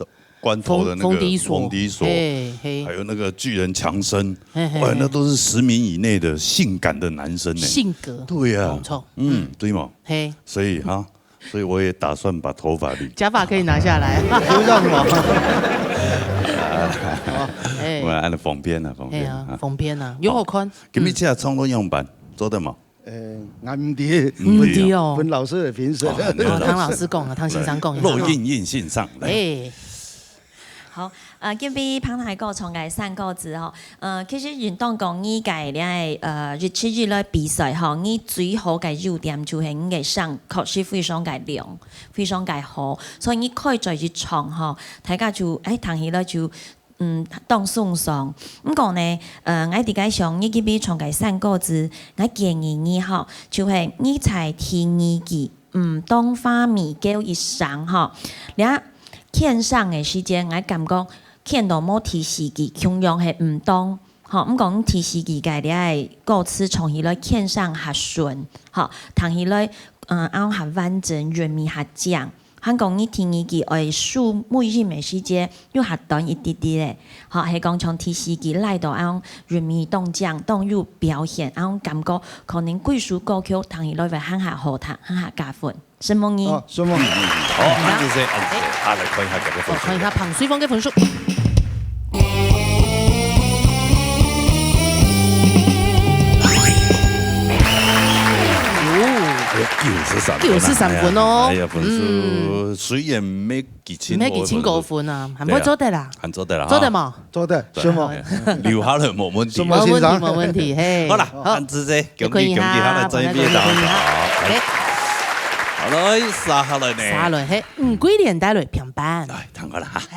[SPEAKER 1] 頭的那個馮迪索，還有那個巨人強森，哇，那都是10名以內的性感的男生呢。
[SPEAKER 2] 性格。
[SPEAKER 1] 對啊，對嘛，所以我也打算把頭髮理。
[SPEAKER 2] 假髮可以拿下來。
[SPEAKER 1] 我按縫邊啊，
[SPEAKER 2] 縫邊啊，有好看。
[SPEAKER 1] 咁你這創作樣板做得嘛？
[SPEAKER 13] 我唔知
[SPEAKER 2] 哦，
[SPEAKER 13] 本老師的評審。
[SPEAKER 2] 湯老師講啊，湯先生講。
[SPEAKER 1] 肉印信上。
[SPEAKER 9] 好，今邊彭太哥從嘅3個字吼，其實運動講呢屆咧日出日落比賽吼，呢最好嘅優點就係呢嘅上確實非常嘅亮，非常嘅好，所以你可以在去唱吼，大家就彈起來就當送上。咁講呢，我哋解上呢幾邊從嘅3個字，我建議你吼，就係你在聽呢句當花米糕一上吼，你獻上嘅時間，我感覺獻到冇提示記，同樣係唔當。吼，咁講提示記嘅你係歌詞從起來獻上下順，吼，彈起來啱下完整，潤咪下正。香港呢聽呢句係數每日嘅時間要下短一啲啲咧，吼係講從提示記來到啱潤咪當正當入表現，啱感覺可能幾首歌曲彈起來會很下好聽，很下加分。什麼呢？
[SPEAKER 1] 好，謝謝，嚟看一下這個分數。
[SPEAKER 2] 看一下彭水峰嘅分數。93分哦。
[SPEAKER 1] 哎呀，分數雖然沒幾千個
[SPEAKER 2] 分啊，係咪做得啦？
[SPEAKER 1] 做得啦，
[SPEAKER 2] 做得嘛？
[SPEAKER 13] 做得，什麼？
[SPEAKER 1] 留下來冇問題，
[SPEAKER 2] 冇問題，嘿。
[SPEAKER 1] 好啦，安子姐，恭喜下來這邊到。好來，撒下來呢？
[SPEAKER 2] 撒來嘿，幾年帶來平板。
[SPEAKER 1] 來，聽過啦嚇。
[SPEAKER 7] 香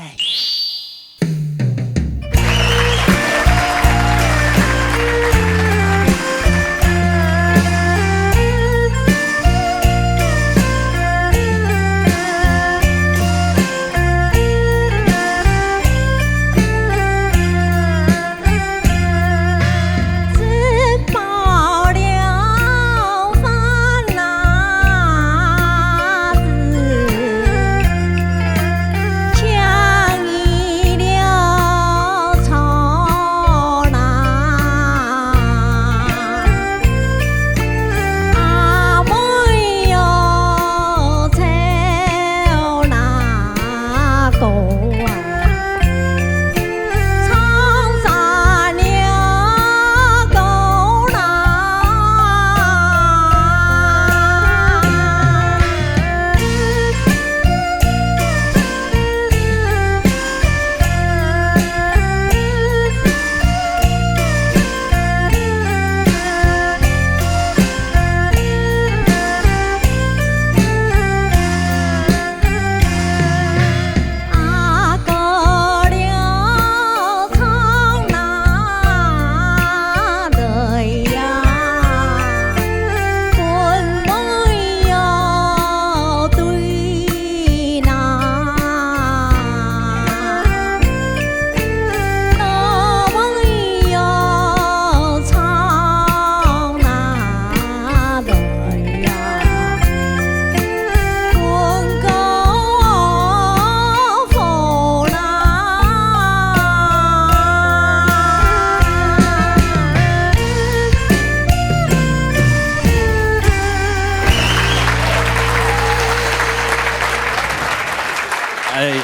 [SPEAKER 1] 哎呀，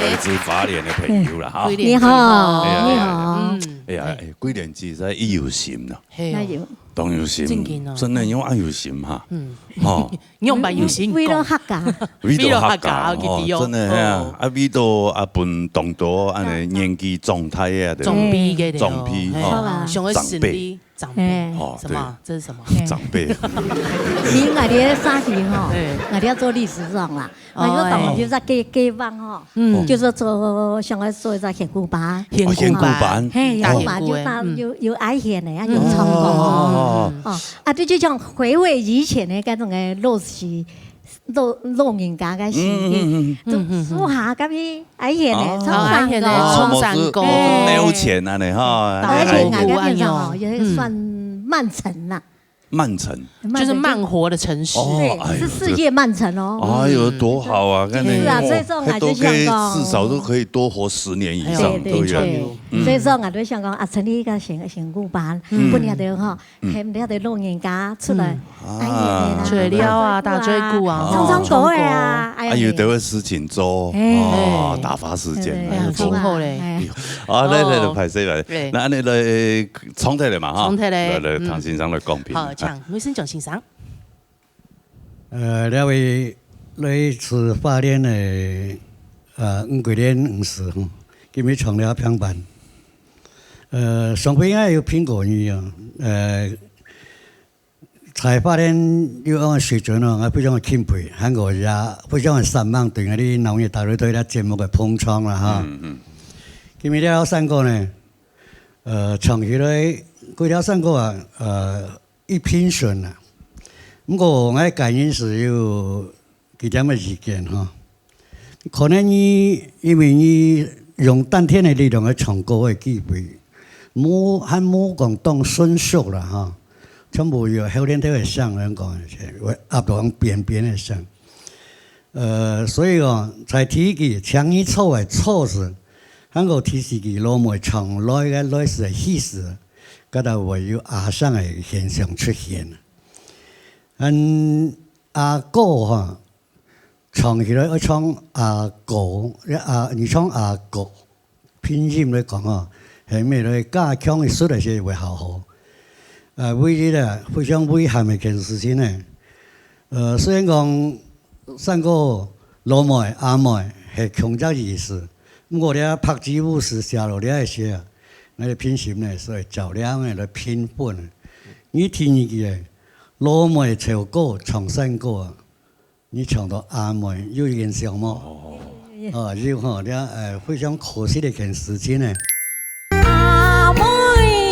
[SPEAKER 1] 来自花莲的朋友啦哈。
[SPEAKER 14] 你好，你好。
[SPEAKER 1] 哎呀，贵莲姐在一有心啦。
[SPEAKER 14] 那有。
[SPEAKER 1] 当有心，真的用爱有心哈。
[SPEAKER 2] 哦，用把有心。
[SPEAKER 14] 为了客家，
[SPEAKER 1] 为了客家，真的啊，为了啊本当多安尼年纪状态啊的。
[SPEAKER 2] 壮逼嘅，
[SPEAKER 1] 壮逼哈，长辈。
[SPEAKER 2] 长辈哦，什么？这是什么？
[SPEAKER 1] 长辈。
[SPEAKER 14] 你我哋沙皮哈，我哋要做历史上啦，我要懂就在街坊哈，就是做想要做一个献古班，
[SPEAKER 1] 献古班，
[SPEAKER 14] 嘿，献古班就把有爱献的，有唱歌哦，啊，对，就像回味以前的嗰种嘅老人家嘅事嘅，就说下嗰啲爱献的，
[SPEAKER 2] 冲山歌，
[SPEAKER 1] 没有钱啊你哈，
[SPEAKER 14] 而且我嗰边上哦，也算慢城啦。
[SPEAKER 1] 慢城
[SPEAKER 2] 就是慢活的城市，
[SPEAKER 14] 对，是世界慢城哦。
[SPEAKER 1] 哎呦，多好啊！
[SPEAKER 14] 是啊，所以说我就想讲，
[SPEAKER 1] 至少都可以多活10年以上，
[SPEAKER 14] 对。所以说我就想讲啊，成立一个选古班，本来就哈，hem了的老人家出来，
[SPEAKER 2] 出来了啊，打追鼓啊，
[SPEAKER 14] 唱歌的啊，
[SPEAKER 1] 哎呦，都会事情做哦，打发时间，
[SPEAKER 2] 今后嘞，
[SPEAKER 1] 啊，来拍摄来，那你来重提来嘛哈，来唐先生来讲评。
[SPEAKER 2] 每先讲欣赏。
[SPEAKER 15] 两位来自花莲的5几年5时，今日创了平板。上边也有苹果园啊，在花莲有按水准哦，我非常钦佩，韩国也非常善忘对我哋农业大队对咱节目嘅捧场啦哈。今日了3个呢，唱起来几条3个啊，一品顺啊，不过我感觉是有几点嘅意见哈。可能因为你用当天的力量去唱歌嘅机会，冇讲当顺熟啦哈，全部有后天都会上人讲，会压到边的上。所以在提起强一错的措施，韩国提示佢攞埋唱來嘅來是意思。嗰度會有亞生嘅現象出現。阿哥哈唱起來一唱阿哥，你唱阿哥，拼音嚟講啊，係咩咧？加強嘅說嚟先會好好。唯一咧非常遺憾嘅一件事情咧，雖然講3個老妹阿妹係強則意思，不過咧拍子舞是下落咧些。我哋拼音呢，所以照亮嘅嚟拼本。你聽呢句老妹唱歌唱山歌啊，你唱到阿妹有印象嗎？哦，有嗬，啲非常可惜嘅一件事情呢。
[SPEAKER 14] 阿妹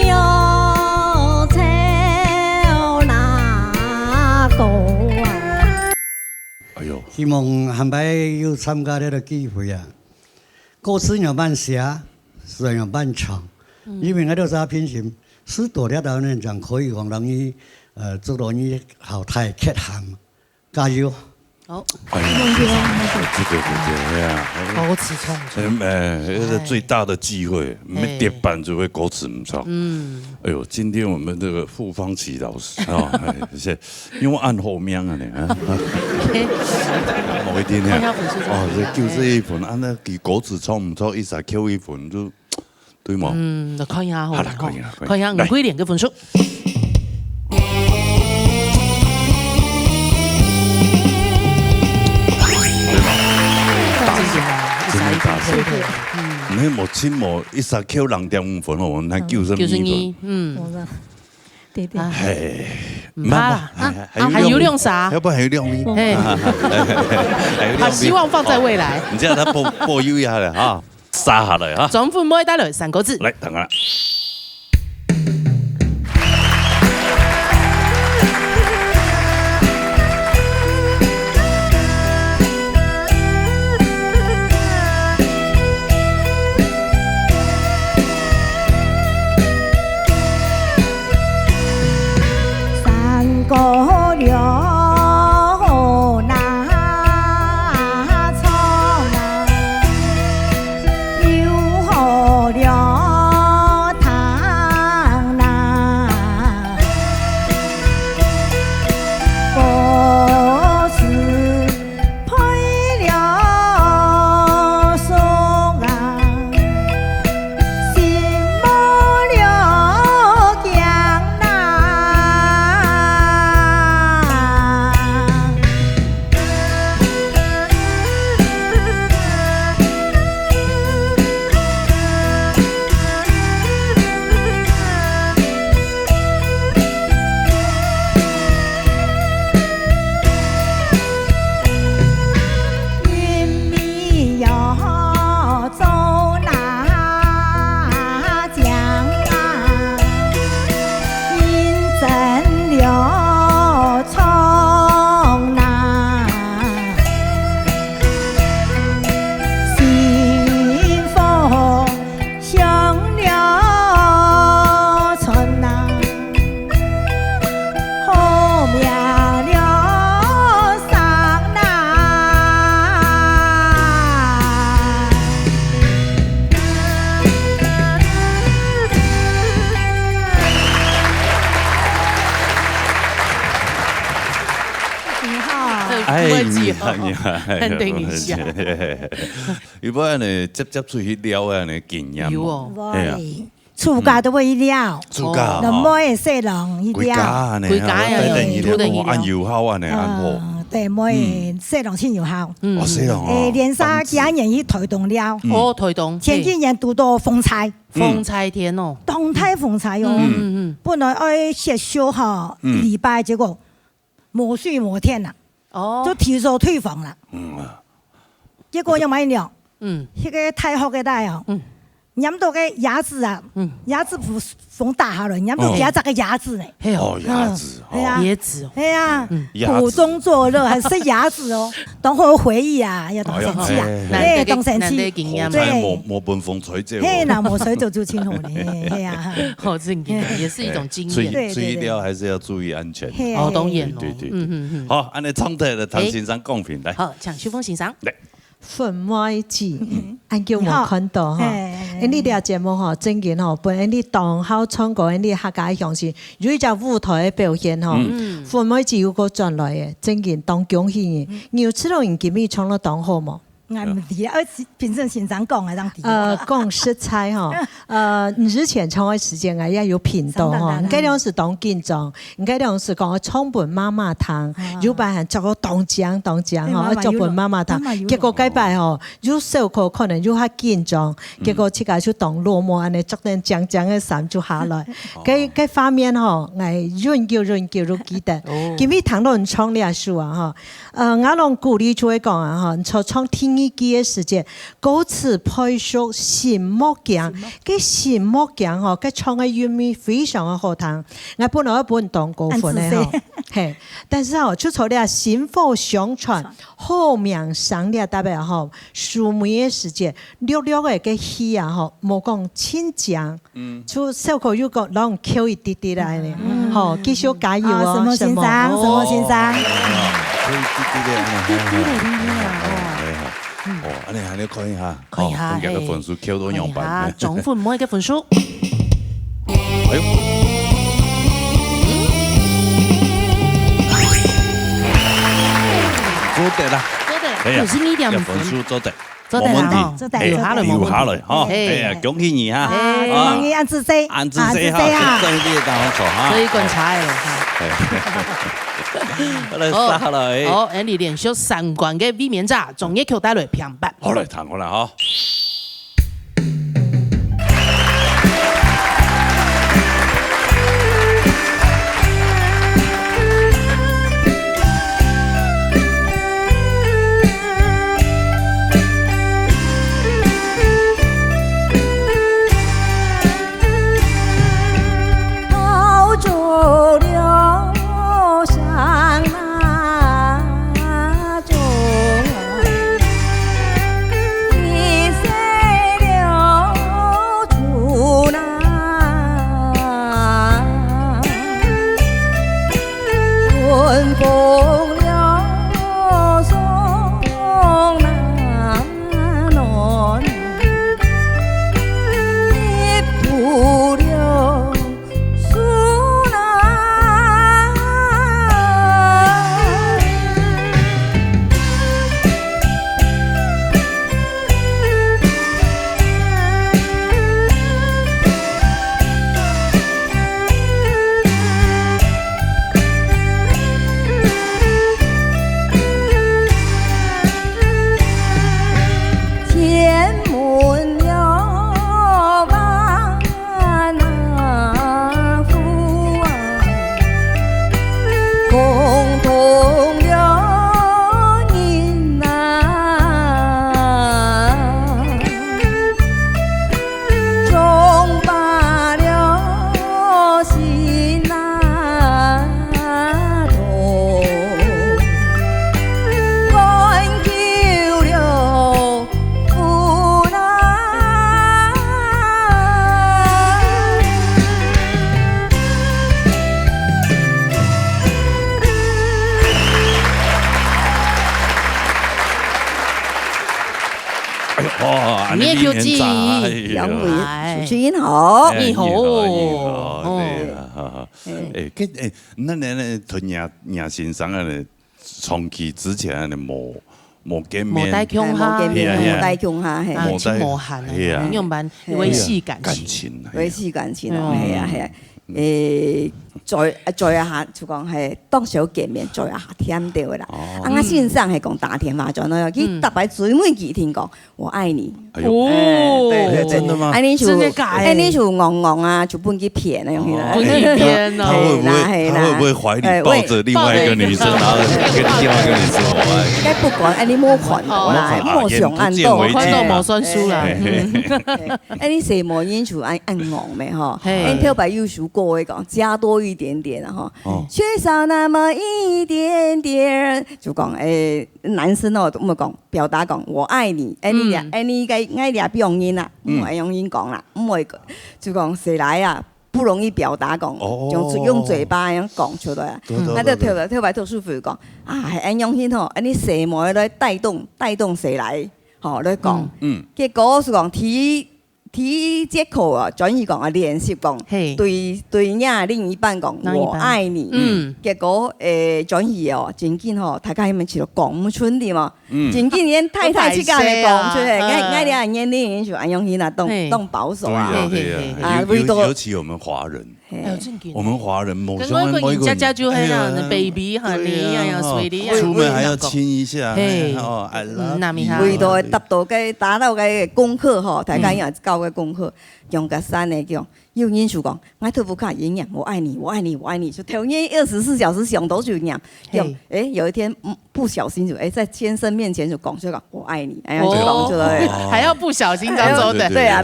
[SPEAKER 14] 哟，唱哪個啊？
[SPEAKER 15] 哎呦！希望下擺有參加呢個機會啊，歌詞要慢寫，詞要慢唱。因為我哋做拼音，是多了到呢，就可以講讓你做到你後台缺陷，加油！
[SPEAKER 2] 好，
[SPEAKER 1] 這個呀，
[SPEAKER 2] 歌詞唱，
[SPEAKER 1] 這是最大的機會，沒跌板就會歌詞唔錯。哎呦，今天我們這個傅芳琪老師啊，因為按後面啊呢，某一天呢，哦，就是一份，按那給歌詞唱唔錯，一撒 Q 一份就。對嘛？
[SPEAKER 2] 就看一下好了，
[SPEAKER 1] 看
[SPEAKER 2] 一下5幾年嘅分數。
[SPEAKER 1] 你冇簽冇一撒 Q 2.5分，我們還92分。
[SPEAKER 14] 對對。
[SPEAKER 1] 係。
[SPEAKER 2] 唔怕啦，還有兩啥？
[SPEAKER 1] 要不還有兩米？
[SPEAKER 2] 把希望放在未來。
[SPEAKER 1] 你知道他播一下了啊？殺下來啊！
[SPEAKER 2] 總父妹帶來3個字。
[SPEAKER 1] 嚟，等下啦。
[SPEAKER 14] 3個了。
[SPEAKER 2] 肯定一下。
[SPEAKER 1] 有冇呢？接出去撩啊呢经验？
[SPEAKER 2] 有哦，
[SPEAKER 1] 係啊，
[SPEAKER 16] 厝家都會了，
[SPEAKER 1] 厝家，
[SPEAKER 16] 就每細人一了，
[SPEAKER 2] 規家啊，
[SPEAKER 1] 土地按油耗啊呢按破。
[SPEAKER 16] 對，每細人先有效。
[SPEAKER 1] 哦，細人哦。
[SPEAKER 16] 連沙幾年已推動了。
[SPEAKER 2] 哦，推動。
[SPEAKER 16] 前幾年讀到風采。
[SPEAKER 2] 風采天哦。
[SPEAKER 16] 動態風采哦。本來愛設修哈禮拜，結果冇水冇天啦。哦。就提早退房啦。結果又買了。迄個太好嘅大哦。飲到嘅牙齒啊，牙齒風打下來，飲到幾隻個牙齒呢？
[SPEAKER 1] 哦，牙齒，
[SPEAKER 2] 椰子，
[SPEAKER 16] 係啊，苦中作樂，還是牙齒哦，當好回憶啊，要當神氣啊，誒，當神氣，
[SPEAKER 1] 對，冇半風吹走，
[SPEAKER 16] 嘿，那冇水就清楚呢，係啊，
[SPEAKER 2] 好經驗，也是一種經驗，
[SPEAKER 1] 注意了還是要注意安全，
[SPEAKER 2] 哦，當然，
[SPEAKER 1] 對，好，按你唱題的唐先生公平來，
[SPEAKER 2] 好，請秋風先生，來。
[SPEAKER 17] 份麥子，按叫我看到哈，你哋節目吼，真嘅吼，本你當好唱歌，你客家鄉是有一隻舞台表現吼，份麥子有個轉來嘅，真嘅當恭喜嘅，你有知道人今日唱得當好冇？
[SPEAKER 16] 俺唔知啊，平時先生講嘅當地。
[SPEAKER 17] 講實在哈，之前唱嘅時間啊，也有頻道哈，唔該兩是當緊張，唔該兩是講唱本媽媽堂，有擺係作個當講哈，作本媽媽堂，結果禮拜吼，有小可可能有較緊張，結果即個就當落寞安尼作陣講嘅衫就下來，嗰方面吼，我潤叫都記得，今日談到人唱呢書啊哈，我攏鼓勵就會講啊哈，你唱聽。嘅時間，歌詞配熟，心莫講，嘅心莫講吼，嘅唱嘅韻味非常嘅好聽。我本來一本當歌份嘅吼，係，但是吼出錯了薪火相傳，好名聲了代表吼，書梅嘅時間，略嘅嘅戲啊吼，冇講親講，出小可有講啷扣一啲啲來咧，吼，繼續加油哦，
[SPEAKER 16] 什麼先生，什麼先生，
[SPEAKER 1] 哦，安尼看一下，看一下，今日嘅分數扣到200分，
[SPEAKER 2] 總分每個分數。
[SPEAKER 1] 哎呦，做得啦，92.5分數做得，
[SPEAKER 2] 冇問題，
[SPEAKER 1] 留下來，哈，哎呀，恭喜你哈，
[SPEAKER 16] 恭喜安子 C，
[SPEAKER 1] 安子 C 哈，真係當錯哈，
[SPEAKER 2] 所以觀察嘅。好，Andy 連續3關嘅衛冕者，總一球帶來平8。
[SPEAKER 1] 好嚟，彈我啦哈。
[SPEAKER 2] 你也叫知，
[SPEAKER 18] 兩位主持人好，
[SPEAKER 2] 你好，
[SPEAKER 1] 誒，那屯爺先生啊，从去之前的无见面，
[SPEAKER 2] 无带强哈，
[SPEAKER 18] 无带强哈，
[SPEAKER 2] 啊，亲无限啊，用慢维系感情，
[SPEAKER 18] 维系感情哦，系啊系啊。在下就讲系當時見面，在下聽到啦。我先生係講打電話咗呢，佢特別最尾幾天講我愛你。
[SPEAKER 1] 哦，對，真的嗎？
[SPEAKER 2] 真的假的？
[SPEAKER 18] 你就戇戇啊，就半幾片啊，
[SPEAKER 2] 半幾片哦。
[SPEAKER 1] 他會不會懷裡抱着另外一個女生，然後跟另外一個女生我愛你？
[SPEAKER 18] 該不管，你冇看到啦，冇上眼到，
[SPEAKER 2] 看到冇算數啦。
[SPEAKER 18] 你什麼因就按戇咩嗬？你特別有首歌嘅講，加多一點點啊嗬，缺少那麼一點點，就講男生哦咁啊講，表達講我愛你，你嘅愛你不用音啦，唔係用音講啦，唔係就講誰來啊？不容易表達講，用嘴巴咁講出來啊！啊，就特別特殊講啊，係按用音嗬，你什麼來帶動誰來？嗬，來講，結果是講提借口啊，轉移講啊，練習講，對人另一半講我愛你，結果轉移哦，真緊嗬，大家喺咪似度講唔出啲嘛，真緊連太太之間嚟講出嚟，愛你啊，愛你就按用音啊，當保守啊，
[SPEAKER 1] 尤其我們華人。我們華人某種某一個，
[SPEAKER 2] 家家就係啦 ，baby 和你呀，sweetie，
[SPEAKER 1] 出門還要親一下，哦，I love you。
[SPEAKER 18] 為到達到嘅達到嘅功課嗬，大家要教嘅功課，用個三嚟講，要念就講，我特不卡演講，我愛你，我愛你，我愛你，就頭年24小時想到就念，用，有一天不小心就在先生面前就講出講我愛你，哎呀，就講出來，
[SPEAKER 2] 還要不小心當中的，
[SPEAKER 18] 對啊，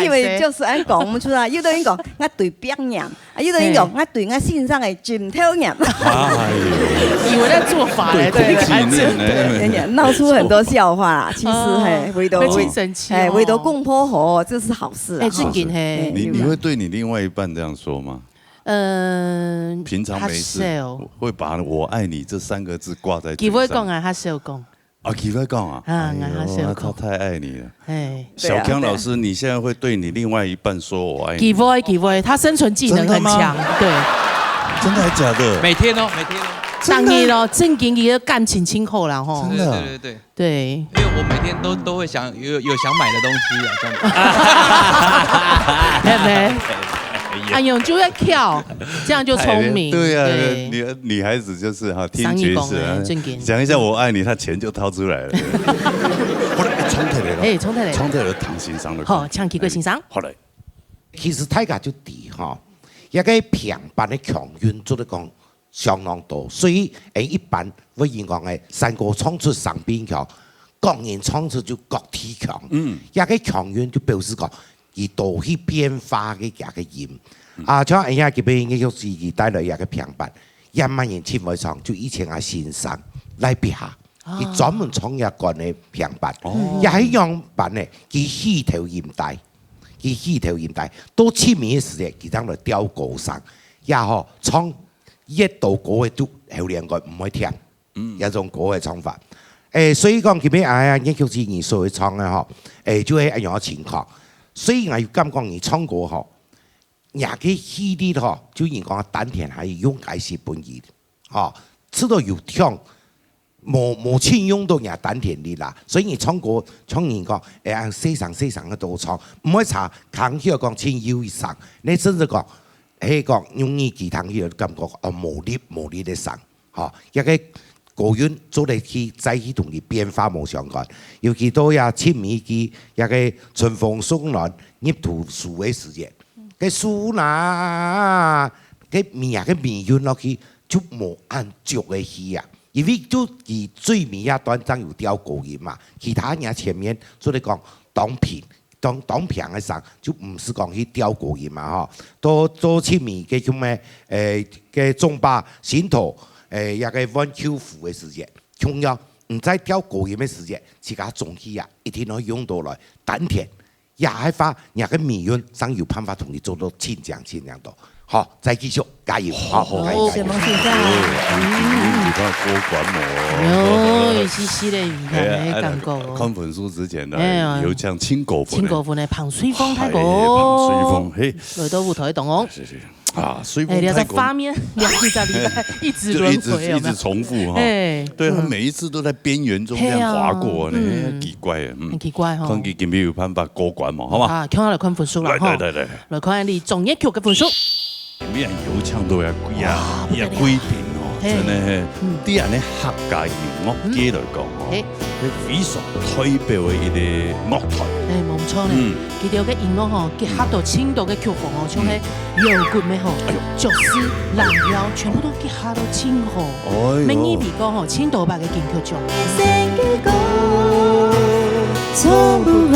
[SPEAKER 18] 因為就是按講唔出來，有啲人講我對別人。啊！有啲人講，我對我先生係轉頭人，
[SPEAKER 2] 以為在做法咧，
[SPEAKER 18] 對，鬧出很多笑話啦。其實係為到公婆好，這是好事啊。
[SPEAKER 2] 正經係。
[SPEAKER 1] 你會對你另外一半這樣說嗎？平常沒事會把我愛你這3個字掛在嘴上。
[SPEAKER 2] 佢會講啊，他少講。
[SPEAKER 1] 啊，佢會講啊，他太愛你了。小強老師，你現在會對你另外一半說我愛你？
[SPEAKER 2] 佢會，他生存技能很強，對。
[SPEAKER 1] 真的還假的？
[SPEAKER 11] 每天哦，每天哦。
[SPEAKER 2] 當然咯，正經嘅感情親厚啦，吼。
[SPEAKER 11] 真的。對。因為我每天都會想有想買的東西啊，這樣。係咪？
[SPEAKER 2] 哎呦，就會跳，這樣就聰明。
[SPEAKER 1] 對呀，女孩子就是哈，聽覺是，講一下我愛你，他錢就掏出來了。衝突嚟咯，衝突嚟躺心上了。
[SPEAKER 2] 好，唱幾句欣賞。
[SPEAKER 1] 好嘞。
[SPEAKER 12] 其實大家就知哈，一個平板的強運做得講相當多，所以一般會講嘅三個衝出上邊強，個人衝出就各體強。一個強運就表示講。而導去變化嘅一個音，像而家佢俾嘅就是佢帶來一個平板，1萬人簽位上就以前阿先生來比下，佢專門創一個嘅平板，又係樣板咧，佢起頭音帶，到前面嘅時間佢當來吊高聲，然後創一到嗰個都後兩個唔會聽，有種嗰個唱法，所以講佢俾啊，一就是你所謂唱嘅嗬，就係一樣嘅情況。所以我要咁講，你唱歌嗬，人嘅氣啲嗬，就應講丹田係用解釋本意，嗬，知道要聽，冇錢用到人丹田力啦。所以你唱歌唱人講，按四聲嘅度唱，唔可以查扛起講千腰一聲，你甚至講，講用你吉他嘅感覺，無力的聲，嗬，一個。個人做嚟去在去同佢變化冇相關，尤其到也前面佢一個春風送暖入土樹嘅時節，cái樹嗱cái面嘅面韻落去就冇按足嘅氣啊，因為就佢最尾一段爭有調高音嘛，其他人前面做嚟講當平嘅聲就唔是講去調高音嘛嗬，到前面嘅叫咩嘅中巴線頭。一個彎 Q 符嘅時節，同樣唔再調高音嘅時節，自家中氣啊，一定可以用到來丹田，也係發人嘅面韻，想有辦法同你做到千丈多。好，再繼續加油，好，加油！
[SPEAKER 2] 什麼現在？
[SPEAKER 1] 你看高管我，
[SPEAKER 2] 有稀的，你看感覺。
[SPEAKER 1] 看本書之前呢，有唱清歌風。
[SPEAKER 2] 清歌風呢，彭水峰睇過。
[SPEAKER 1] 彭水峰，嘿，
[SPEAKER 2] 來到舞台動哦。
[SPEAKER 19] 啊，随风
[SPEAKER 2] 你要在
[SPEAKER 19] 太空
[SPEAKER 2] 发面2个礼拜一直轮回，
[SPEAKER 19] 一直重复哈。对，他每一次都在边缘中这样划过呢，奇怪啊，
[SPEAKER 2] 很奇怪哈。
[SPEAKER 19] 看佢今日有辦法過關嘛，好嘛？
[SPEAKER 2] 啊，看下來看分數啦，
[SPEAKER 19] 嚟，
[SPEAKER 2] 來看你綜藝劇嘅分數。
[SPEAKER 19] 咩人有唱到也幾遍哦，真係啲人咧客家音樂界嚟講哦，係非常代表嘅一個樂團。
[SPEAKER 2] 冇錯咧，佢哋嘅音樂嗬結合到青島嘅曲風哦，像係搖滾咩嗬，爵士、藍調，全部都結合到青河。明依比講嗬，青島版嘅金曲獎。做不完。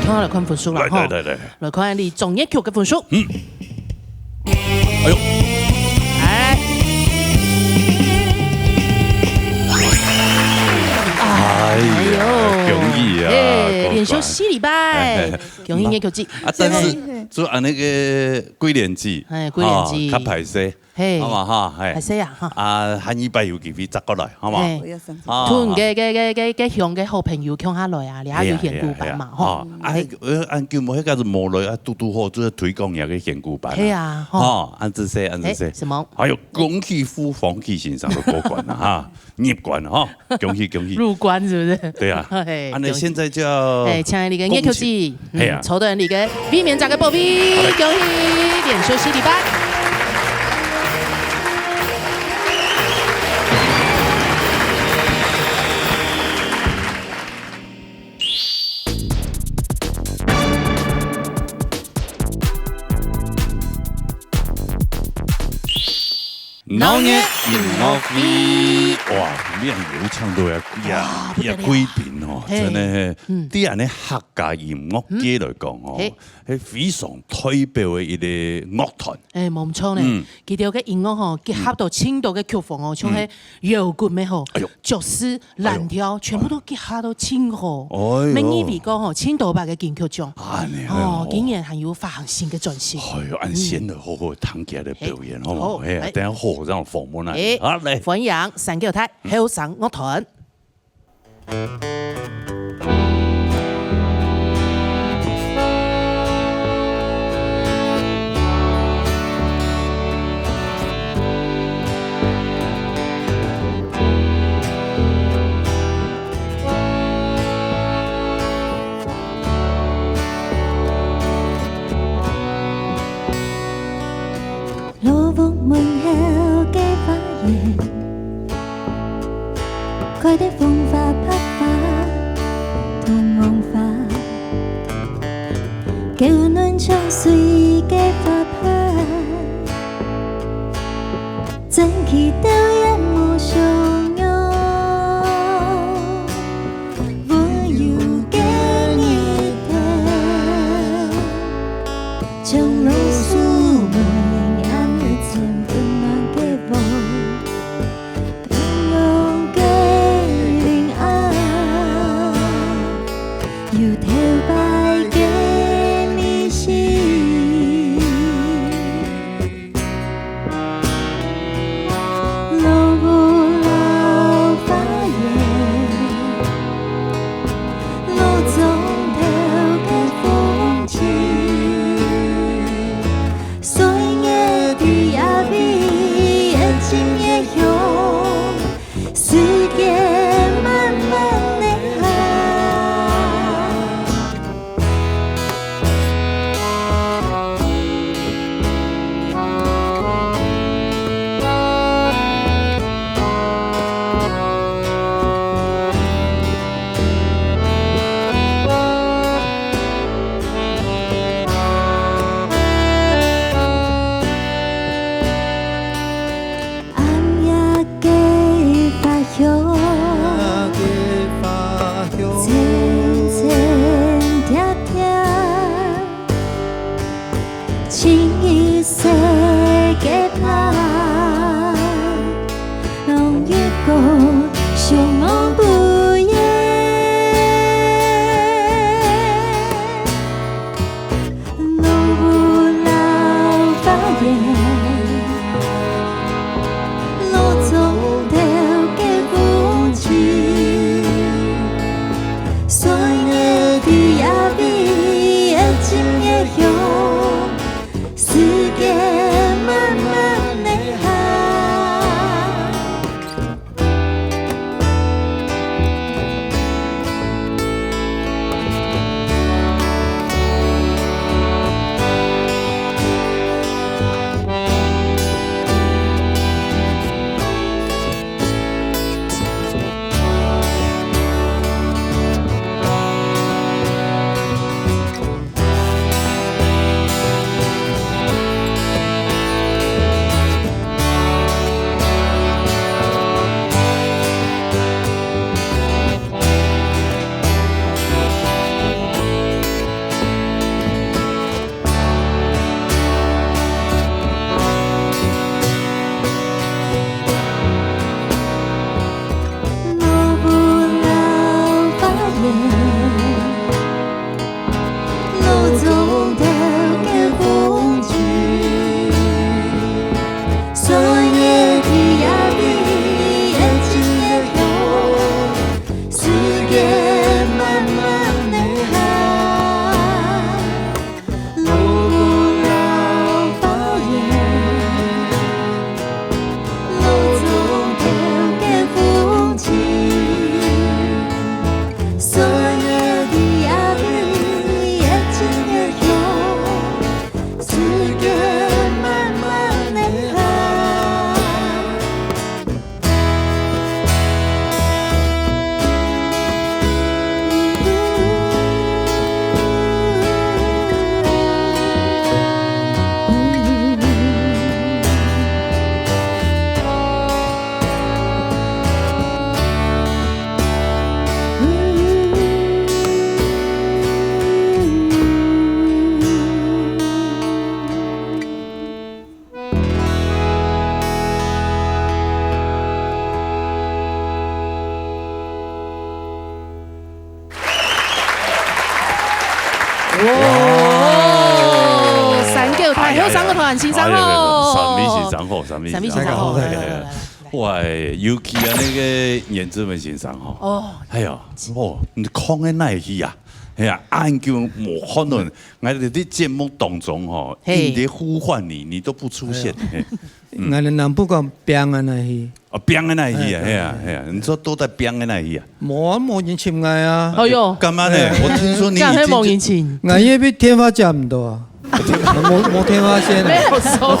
[SPEAKER 2] 看來看分數啦，來看你綜藝劇嘅分數。
[SPEAKER 19] 哎呦，恭喜啊！
[SPEAKER 2] 連續4禮拜，恭喜嘅劇節。
[SPEAKER 19] 但是做按那個鬼年節，較排勢。好嘛哈，
[SPEAKER 2] 係寫啊哈！
[SPEAKER 19] 啊，下禮拜有機會執過來，好嘛？
[SPEAKER 2] 同嘅向嘅好朋友講下來啊，你下要獻古版嘛，吼！
[SPEAKER 19] 按叫我迄個是無來啊，嘟好做推廣嘢嘅獻古版。
[SPEAKER 2] 係啊，吼！
[SPEAKER 19] 按這些，
[SPEAKER 2] 什麼？
[SPEAKER 19] 還有恭喜夫黃啟先生嘅過關啊，哈，入關哈，恭喜！
[SPEAKER 2] 入關是不是？
[SPEAKER 19] 對啊，按你現在就要
[SPEAKER 2] 請你嘅劇節，抽到你嘅避免價嘅報名，恭喜連續4禮拜。
[SPEAKER 19] 老年音樂會，哇！咩人有唱到也幾遍哦，真係啲人咧客家音樂界嚟講哦，係非常代表嘅一個樂團。
[SPEAKER 2] 冇錯咧，佢哋嘅音樂嗬結合到青島嘅曲風哦，像係搖滾咩嗬，爵士、藍調，全部都結合到青河。明依比講嗬，青島版嘅金曲獎，竟然係有發行新嘅專輯。
[SPEAKER 19] 係按先嚟好好聽佢嘅表演，好唔好？等下好讓訪問嚟，好嚟。
[SPEAKER 2] 歡迎三腳台後生樂團。
[SPEAKER 7] 佢的風花匹花同黃花，叫暖窗水嘅花瓣，真期待眼目相擁。我要給你的，將老樹們眼裏曾溫暖嘅我。路中條嘅
[SPEAKER 2] 好三个团欣赏哦。
[SPEAKER 19] 三米欣赏好，
[SPEAKER 2] 三米欣赏好。
[SPEAKER 19] 哇，尤其啊那个原子们欣赏吼。哦。哎呀，哦，你空的那戏啊。哎呀，按叫无可能，我哋啲節目當中吼，人哋呼喚你都不出現。
[SPEAKER 20] 我哋南部講邊個那戲？
[SPEAKER 19] 哦，邊個那戲啊？係啊，你說都在邊個那戲啊？
[SPEAKER 20] 冇人請我啊！
[SPEAKER 2] 哎呦，
[SPEAKER 19] 幹嘛呢？我聽說你
[SPEAKER 2] 已經冇人請，
[SPEAKER 20] 我也比天花價唔多啊，冇天花線。
[SPEAKER 2] 沒有收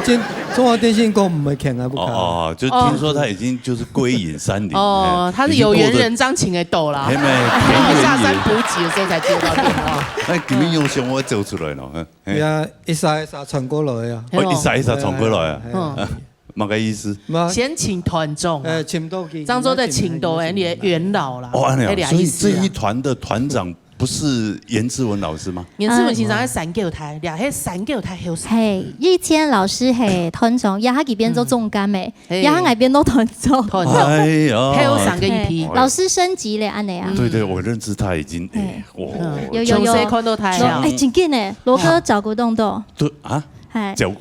[SPEAKER 20] 錢。中華電信公唔會傾啊，不看。
[SPEAKER 19] 哦，就聽說他已經就是歸隱山林。
[SPEAKER 2] 哦，他是有緣人張請的斗啦。下山補給的時候才接到電話。
[SPEAKER 19] 那點樣用上我走出來咯？
[SPEAKER 20] 呀，一剎傳過來啊。
[SPEAKER 19] 哦，一剎傳過來啊。乜個意思？
[SPEAKER 2] 先請團眾。
[SPEAKER 20] 請到佢。
[SPEAKER 2] 漳州的請到你的元老啦。
[SPEAKER 19] 哦，所以這一團的團長。不是顏志文老師嗎？
[SPEAKER 2] 顏志文先生喺散腳台，掠喺散腳台後生。
[SPEAKER 21] 係以前老師係團長，也喺嗰邊做總監嘅，也喺嗰邊都團長。
[SPEAKER 19] 哎呀，
[SPEAKER 2] 後生嘅一批。
[SPEAKER 21] 老師升級咧，安尼啊。
[SPEAKER 19] 對對，我認識他已經
[SPEAKER 21] 有
[SPEAKER 2] 看到他呀。
[SPEAKER 21] 哎，真緊咧，羅哥照顧東東。
[SPEAKER 19] 對啊，照顧。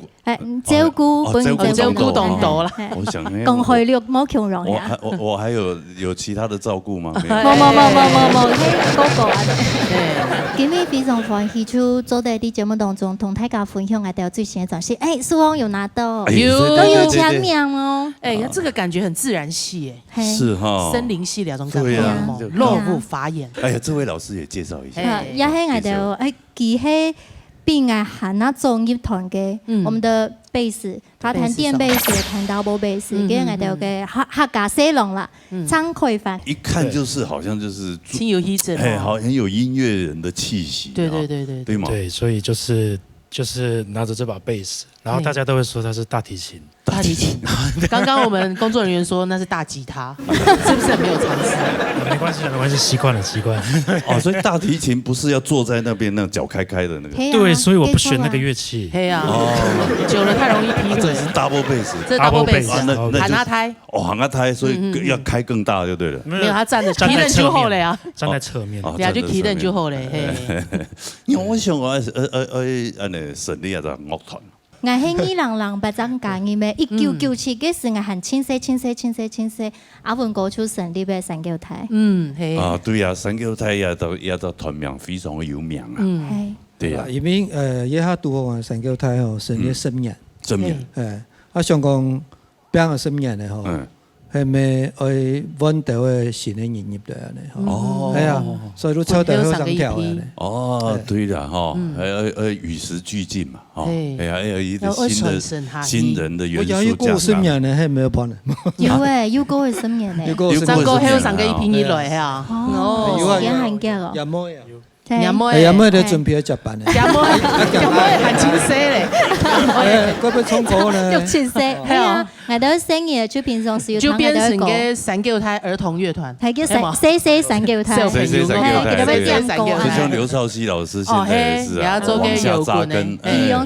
[SPEAKER 21] 照顧
[SPEAKER 2] 東東啦。
[SPEAKER 19] 我想
[SPEAKER 21] 講開了冇強容呀。
[SPEAKER 19] 我還有其他的照顧嗎？
[SPEAKER 21] 冇，嗰個啊。今日非常歡喜，就做在啲節目當中同大家分享我哋最新嘅東西。哎，蘇王有拿到，都有簽名哦。
[SPEAKER 2] 哎，這個感覺很自然系哎。
[SPEAKER 19] 是哈。
[SPEAKER 2] 森林系兩種感覺，落入法眼。
[SPEAKER 19] 哎呀，這位老師也介紹一下。
[SPEAKER 21] 也係我哋哎，佢係。並愛喊那綜藝團嘅，我們的貝斯，他彈電貝斯，彈 double bass，跟我哋嘅客家西龍啦，張開凡。
[SPEAKER 19] 一看就是好像就是
[SPEAKER 2] 心有意思，
[SPEAKER 19] 哎，好很有音樂人的氣息。
[SPEAKER 2] 對
[SPEAKER 19] 嗎？
[SPEAKER 22] 對，所以就是拿着這把貝斯，然後大家都會說它是大提琴。
[SPEAKER 2] 大提琴，剛剛我們工作人員說那是大吉他，是不是很沒有常識？
[SPEAKER 22] 沒關係，習慣了。
[SPEAKER 19] 哦，所以大提琴不是要坐在那邊那腳開的那個。
[SPEAKER 22] 對，所以我不選那個樂器。
[SPEAKER 2] 對啊，久了太容易劈腿。
[SPEAKER 19] 這是 double bass，
[SPEAKER 2] 這 double bass，喊他胎。
[SPEAKER 19] 哦，喊他胎，所以要開更大就對了。
[SPEAKER 2] 沒有，他站着，提人就後嘞啊。
[SPEAKER 22] 站在側面。
[SPEAKER 2] 對啊，就提人就後嘞。
[SPEAKER 19] 因為我想我成立一個樂團。
[SPEAKER 21] 我係2008張家嘅咩？1997嗰時我係青色阿文歌出成立嘅散腳台。
[SPEAKER 2] 係。
[SPEAKER 19] 啊，對啊，散腳台也就團名非常的有名啊。
[SPEAKER 21] 係。
[SPEAKER 19] 對啊。
[SPEAKER 20] 因為一下拄好散腳台吼，成立10年。
[SPEAKER 19] 10年。
[SPEAKER 20] 啊，想講邊個10年咧吼？係咪愛揾到嘅新嘅營業的咧？
[SPEAKER 19] 哦。
[SPEAKER 20] 係啊，所以都抽到好張條嘅。
[SPEAKER 19] 哦，對啦，哈，與時俱進嘛，哈，係啊，有一個新人的元素加上。
[SPEAKER 20] 過10年咧，係沒有幫人。
[SPEAKER 21] 有過去10年咧。
[SPEAKER 2] 張哥還有上個一批以來啊。
[SPEAKER 21] 哦，時間很夾哦。
[SPEAKER 20] 有冇得準備去食飯咧？
[SPEAKER 2] 有冇很清晰咧？
[SPEAKER 20] 嗰邊衝過咧。
[SPEAKER 21] 肉清晰，係啊，我哋深夜就平常時
[SPEAKER 2] 就變成個散腳台兒童樂團，
[SPEAKER 21] 係叫細散腳台，
[SPEAKER 19] 細散腳台，
[SPEAKER 21] 就
[SPEAKER 19] 像劉少熙老師現在也是啊，往下扎根，對啊，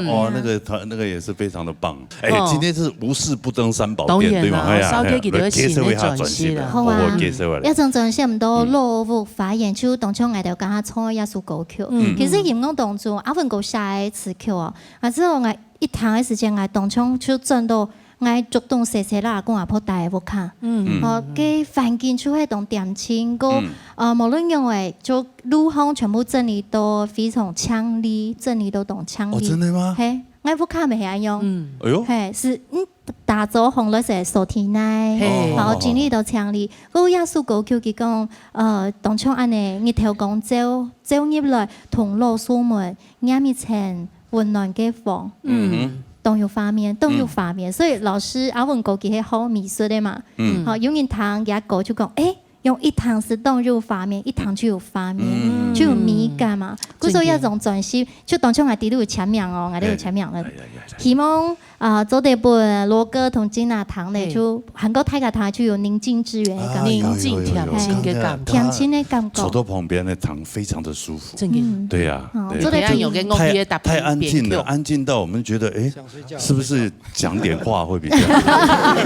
[SPEAKER 19] 哦，那個也是非常的棒。哎，今天是無事不登三寶殿，對嗎？係啊，介紹一下轉型的，
[SPEAKER 21] 好啊，一種轉型唔到落伍發言就。當初我哋講下創一首歌曲，其實音樂當中阿份歌寫嘅詞曲啊，啊之後我一堂嘅時間我當初就真到我主動寫啦，講阿婆大嘅看，嘅環境就係當點清個，無論因為就路況全部整理都非常強烈，整理都當強烈。
[SPEAKER 19] 哦，真的嗎？
[SPEAKER 21] 係，我不看咪係咁樣，
[SPEAKER 19] 哎呦，
[SPEAKER 21] 係是打造紅綠色手提奶，然後整理到強烈。嗰一首歌曲佢講，當初安尼日頭講走入來同老師們啱一層溫暖嘅房，都有畫面，所以老師阿文歌佢係好美術嘅嘛，好有人彈一個就講，用一堂是動入畫面，一堂就有畫面，就有美感嘛。嗰時一種轉型，就當初我哋都有簽名哦，我哋有簽名啦。希望做啲本羅哥同金娜堂咧，就韓國大家堂就有寧靜致遠嘅感覺，
[SPEAKER 2] 寧靜恬靜嘅感覺，
[SPEAKER 21] 恬靜嘅感覺。
[SPEAKER 19] 走到旁邊嘅堂非常的舒服，對啊，太安靜了，安靜到我們覺得，是不是講點話會比較好？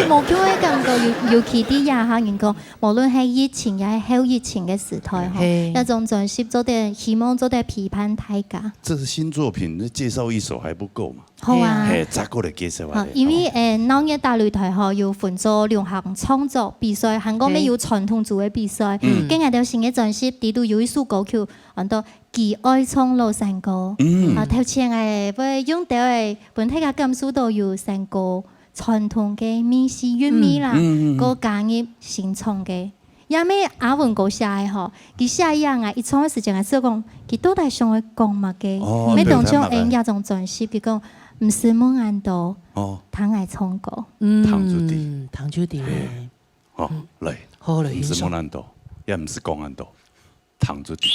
[SPEAKER 21] 冇叫嘅感覺，尤其啲廿下人講，無論係疫情又係後疫情嘅時代吼，那种专辑做点希望做点批判大家。
[SPEAKER 19] 这是新作品，介绍一首还不够嘛？
[SPEAKER 21] 好啊，
[SPEAKER 19] 再过来介绍
[SPEAKER 21] 啊。因为农业大擂台吼有分做流行創作比賽，韓國咩有傳統組嘅比賽。今日條新嘅專輯，呢度有一首歌曲，叫做《記愛唱老山歌》。啊，頭前嘅會用到嘅本體嘅感受到有山歌傳統嘅美式韻味啦，個加入新創嘅。也咩阿文哥寫嘅吼，佢寫一樣啊，一唱嘅時陣係說講，佢都係想去講乜嘅，咩當中一種專輯，佢講。唔是夢安道，唐愛唱歌，
[SPEAKER 2] 唐朱棣，
[SPEAKER 19] 好嚟，
[SPEAKER 2] 好嚟，
[SPEAKER 19] 唔是夢安道，也唔是江安道，唐朱棣。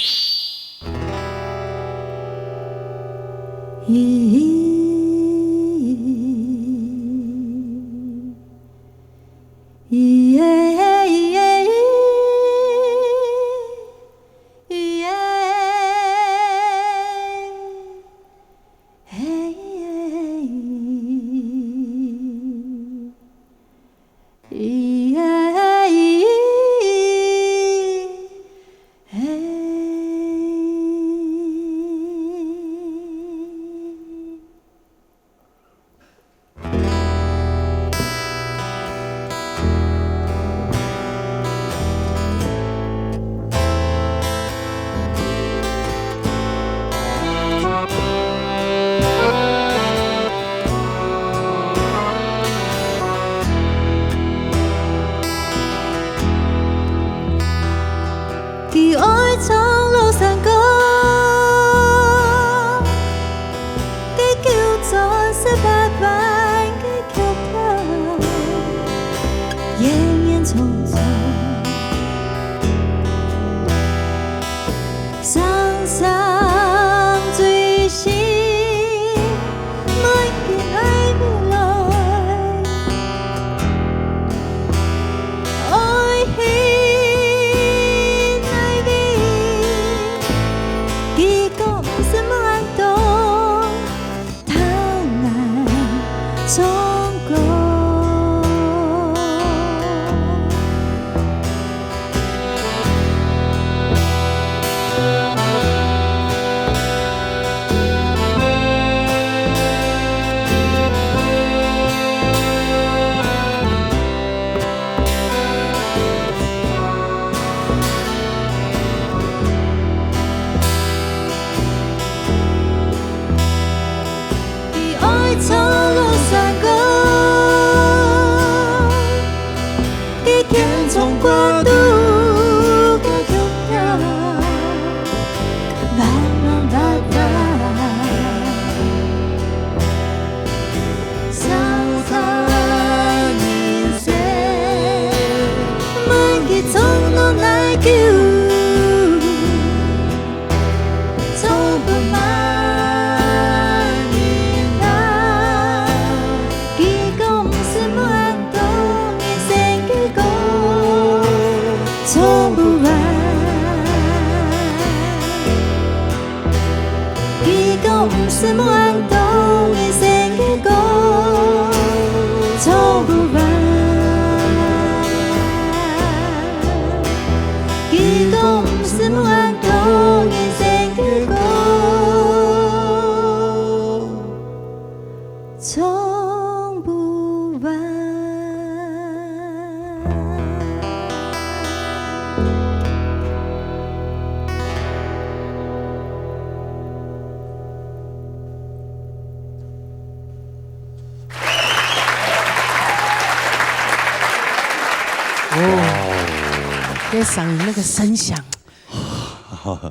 [SPEAKER 2] 嗓音那个声响，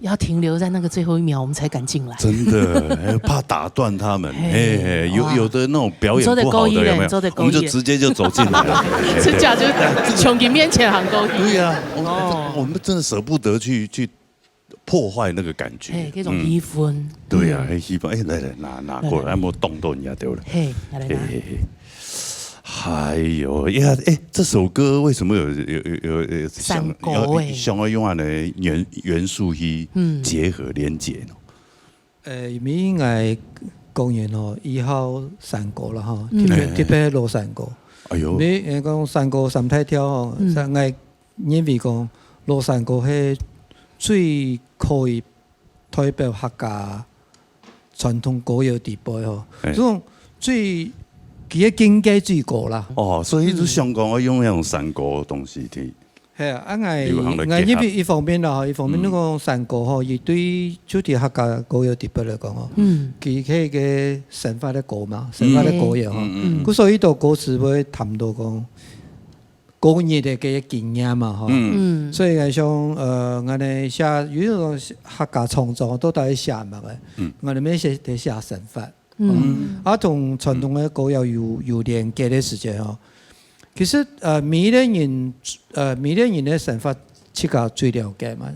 [SPEAKER 2] 要停留在那个最后一秒，我们才敢进来。
[SPEAKER 19] 真的，怕打断他们。有的那种表演不好的有没有？我们就直接就走进来了。
[SPEAKER 2] 真假就穷给面前行勾。
[SPEAKER 19] 对呀，我们真的舍不得去破坏那个感觉。
[SPEAKER 2] 哎，这种气氛。
[SPEAKER 19] 对呀，气氛。哎，来拿过来，我动动一下对了。
[SPEAKER 2] 嘿，来。
[SPEAKER 19] 还有呀，这首歌为什么有想要用的元素去结合连接呢？
[SPEAKER 20] 因为应该公園吼，以後山歌啦吼，特別落山歌。
[SPEAKER 19] 哎呦，
[SPEAKER 20] 你講山歌三太跳吼，應該因為講落山歌係最可以代表客家传统歌谣地位吼，这种最佢嘅境界最高啦。
[SPEAKER 19] 所以就香港我用那种山歌的东西听。
[SPEAKER 20] 系啊，我一方面啦，一方面那个山歌吼，伊对就啲客家歌谣地位嚟講吼，佢係嘅神法嘅歌嘛，神法嘅歌謠吼，咁所以度歌詞會談到講個人嘅經驗嘛，吼，所以係像我哋寫有種客家創作都係寫嘛嘅，我哋咩寫係寫神法，同傳統嘅歌謠有連結嘅時間吼。其實每一個人嘅想法，自家最了解嘛，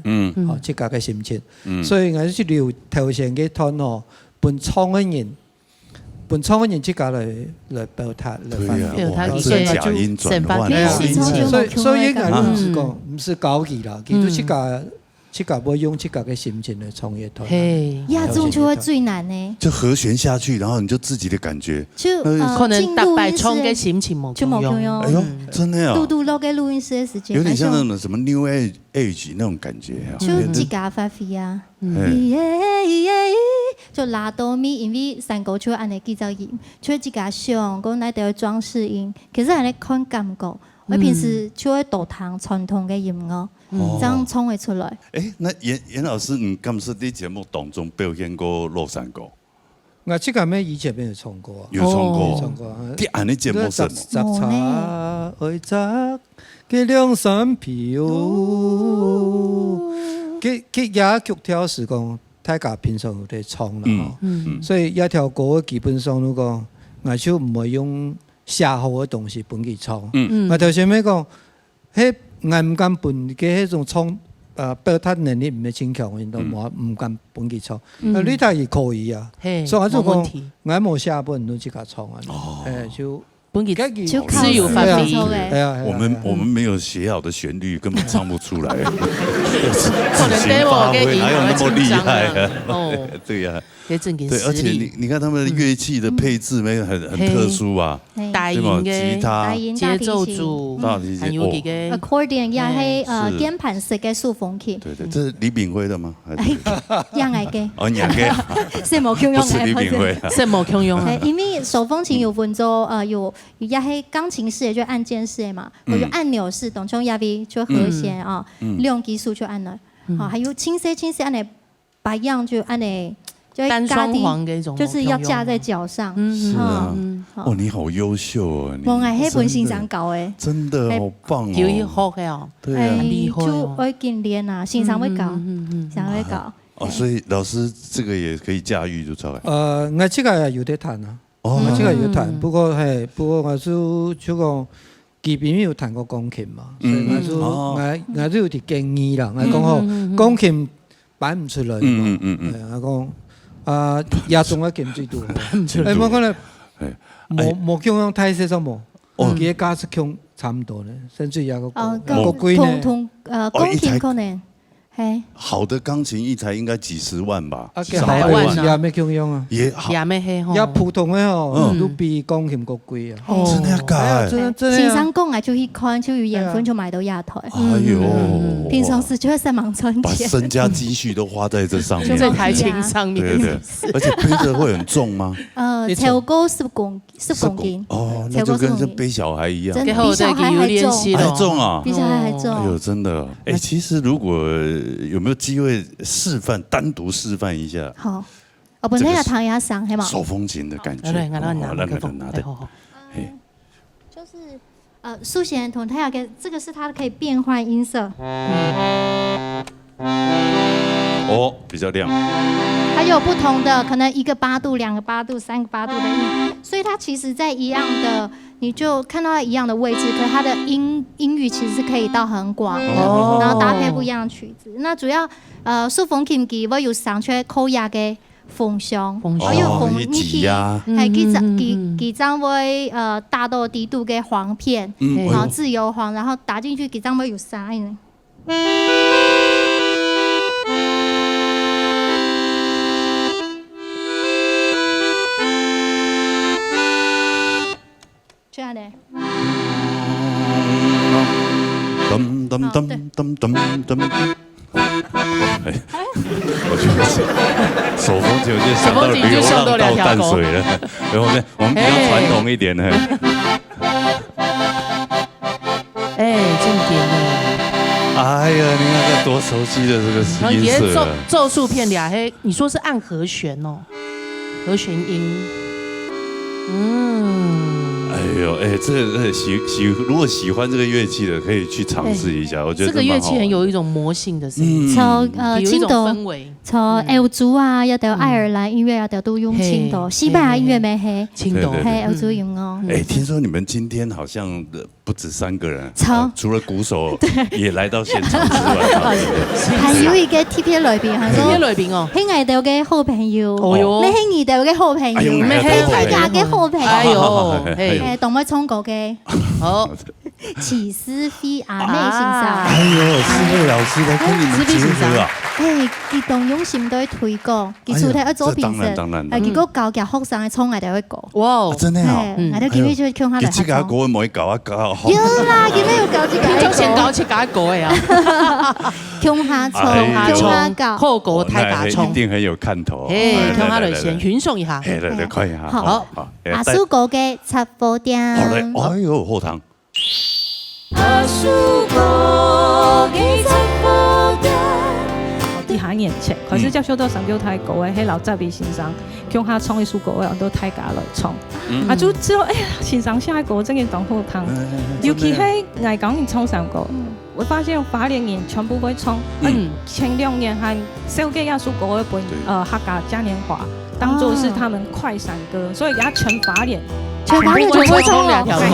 [SPEAKER 20] 自家嘅心情，所以我係留頭先嘅談吼，本創嘅人自家來表達，
[SPEAKER 19] 表達一些假音轉換，
[SPEAKER 20] 所以我唔是高級啦，佢都自家會用自家嘅心情來創一段。
[SPEAKER 21] 亞中就會最難呢。
[SPEAKER 19] 就和弦下去，然後你就自己的感覺。
[SPEAKER 2] 就可能大擺創嘅心情冇用。
[SPEAKER 19] 哎呦，真的啊！
[SPEAKER 21] 錄嘅錄音室嘅時間。
[SPEAKER 19] 有點像那種什麼 New Age 那種感覺啊。
[SPEAKER 21] 就自家發揮啊！就拉到咪，因為山歌就按你記奏音，就自家想講那條裝飾音，其實係你看感覺。我平時就會導彈傳統嘅音樂，這樣創會出來。
[SPEAKER 19] 那嚴老師，你敢是啲節目當中表現過落山歌？
[SPEAKER 20] 我這個咩以前沒有唱過。
[SPEAKER 19] 有唱過。啲按你節目什麼？
[SPEAKER 20] 雜茶愛摘嘅兩三票，佢也曲調是講大家平常有在唱啦，所以一條歌基本上如果我就唔會用寫好嘅東西本佢唱。我頭先咪講，迄我唔敢本嘅迄種唱表達能力唔係真強，我都唔敢本佢唱。呢啲係可以啊，所以我就講我冇寫本都自己唱啊。就
[SPEAKER 2] 就自由發揮。
[SPEAKER 19] 我們沒有寫好的旋律，根本唱不出來。
[SPEAKER 2] 可能對我嘅音
[SPEAKER 19] 哪有那麼厲害啊？對呀。
[SPEAKER 2] 對，
[SPEAKER 19] 而且你看他們的樂器的配置沒有很特殊啊，
[SPEAKER 2] 大音嘅
[SPEAKER 19] 吉他、
[SPEAKER 2] 節奏組，還有幾個
[SPEAKER 21] accordion 也係鍵盤式嘅數風琴。
[SPEAKER 19] 對，這是李炳輝的嗎？
[SPEAKER 21] 楊愛嘅。
[SPEAKER 19] 哦，楊嘅。
[SPEAKER 21] 是冇強用嘅。
[SPEAKER 19] 不是李炳輝。
[SPEAKER 2] 是冇強用。
[SPEAKER 21] 因為手風琴有分做有也係鋼琴式嘅，就按鍵式嘅嘛，或者按鈕式，當中也會就和弦啊，利用技術就按來。啊，還有輕色按嚟白樣就按嚟。
[SPEAKER 2] 單雙簧嘅一種，
[SPEAKER 21] 就是要架在腳上。
[SPEAKER 19] 是啊，哦，你好優秀啊！
[SPEAKER 21] 我係喺本欣賞教嘅，
[SPEAKER 19] 真的好棒哦！
[SPEAKER 2] 有一學嘅哦，
[SPEAKER 21] 對啊，就會訓練啊，欣賞會教，欣賞會教。
[SPEAKER 19] 哦，所以老師這個也可以駕馭就出來。
[SPEAKER 20] 我這個有得彈啊，我這個有彈，不過我就講基本有彈過鋼琴嘛，所以我就有啲經驗啦。我講好鋼琴擺唔出來，我講。亞中嘅劍最多，我可能冇強用太細咗冇，佢嘅價值強差唔多咧，甚至有個貴呢。
[SPEAKER 21] 同鋼琴可能係。
[SPEAKER 19] 好的鋼琴一台應該幾十萬吧
[SPEAKER 20] ？100萬也沒強用啊，
[SPEAKER 2] 也沒係吼，
[SPEAKER 20] 也普通嘅吼，都比鋼琴個貴啊。
[SPEAKER 19] 真係㗎，
[SPEAKER 21] 先生講啊，就去看就有緣分就買到亞台。
[SPEAKER 19] 哎呦，
[SPEAKER 21] 平常時就會3萬賺錢，
[SPEAKER 19] 把身家積蓄都花在這上面，
[SPEAKER 2] 就在台琴上面。
[SPEAKER 19] 對，而且背着會很重嗎？
[SPEAKER 21] 超過10公斤。
[SPEAKER 19] 哦，那就跟背小孩一樣，
[SPEAKER 21] 比小孩還
[SPEAKER 19] 重啊，
[SPEAKER 21] 比小孩還重。
[SPEAKER 19] 哎呦，真的，其實如果有沒有機會示範，單獨示範一下？
[SPEAKER 21] 好，我本來要彈一上，係嘛？
[SPEAKER 19] 手風琴的感覺，
[SPEAKER 2] 拿的。
[SPEAKER 21] 就是豎弦筒，它要給這個是它可以變換音色。
[SPEAKER 19] 哦，比較亮。
[SPEAKER 21] 它有不同的，可能1個8度、2個8度、3個8度的音，所以它其實在一樣的，你就看到它一樣的位置，可是它的音域其實是可以到很廣，然後搭配不一樣的曲子。那主要豎風琴機我有上出高壓嘅風箱，我有風你去係幾張位大到低度嘅簧片，然後自由簧，然後打進去幾張位有聲呢。這樣的。
[SPEAKER 19] 噔噔噔噔噔噔。我觉得是手风琴，我就想到流浪到淡水了。然后呢，我们比较传统一点的。
[SPEAKER 2] 正点呢。
[SPEAKER 19] 哎呀，你看这多熟悉的这个音色啊！
[SPEAKER 2] 咒术片俩黑，你说是按和弦哦，和弦音。
[SPEAKER 19] 哎呦，这如果喜欢这个乐器的，可以去尝试一下。我觉得
[SPEAKER 2] 这个乐器很有一种魔性的声音，有一种氛围。
[SPEAKER 21] 从歐洲啊，又到愛爾蘭音樂啊，都用青島，西班牙音樂咩係
[SPEAKER 2] 青島，
[SPEAKER 21] 係歐洲用哦。
[SPEAKER 19] 聽說你們今天好像不止3個人，除了鼓手也來到現場之外，
[SPEAKER 21] 係有一個 TP 裏邊，係
[SPEAKER 2] TP 裏邊哦，
[SPEAKER 21] 喺藝島嘅好朋友，
[SPEAKER 2] 哦喲，
[SPEAKER 21] 咩喺藝島嘅好朋友，咩喺大家嘅好朋友，
[SPEAKER 2] 哎呦，
[SPEAKER 21] 同我唱歌嘅，
[SPEAKER 2] 好。
[SPEAKER 21] 起司飛阿妹先生，
[SPEAKER 19] 哎呦，思慧老師來跟你們結合啊！
[SPEAKER 21] 佢當用心都推廣，佢出嚟一做評審，結果教嘅學生係唱藝哋一個，
[SPEAKER 2] 哇，
[SPEAKER 19] 真係啊！
[SPEAKER 21] 藝哋見面就唱下嚟。
[SPEAKER 19] 佢這個歌唔可以教一教，
[SPEAKER 21] 要啦，見面要教這個，
[SPEAKER 2] 編曲前教切教一個嘅啊，
[SPEAKER 21] 唱下教，
[SPEAKER 2] 後果太大衝，
[SPEAKER 19] 一定很有看頭。
[SPEAKER 2] 唱下嚟先傳送一下，
[SPEAKER 19] 嚟可以嚇。
[SPEAKER 21] 好，阿蘇哥嘅插播點。
[SPEAKER 19] 哎呦，後堂。
[SPEAKER 7] 阿叔哥嘅插播點。
[SPEAKER 4] 2年前開始接觸到上標泰國嘅，喺劉澤比先生叫他唱一首歌，我都大家來唱。就知道哎呀，先生下一個真係當好聽。尤其係藝港人唱上歌，我發現花蓮人全部會唱。前2年還燒嘅一首歌一本客家嘉年華，當做是他們快閃歌，所以而家全花蓮就會唱2條歌。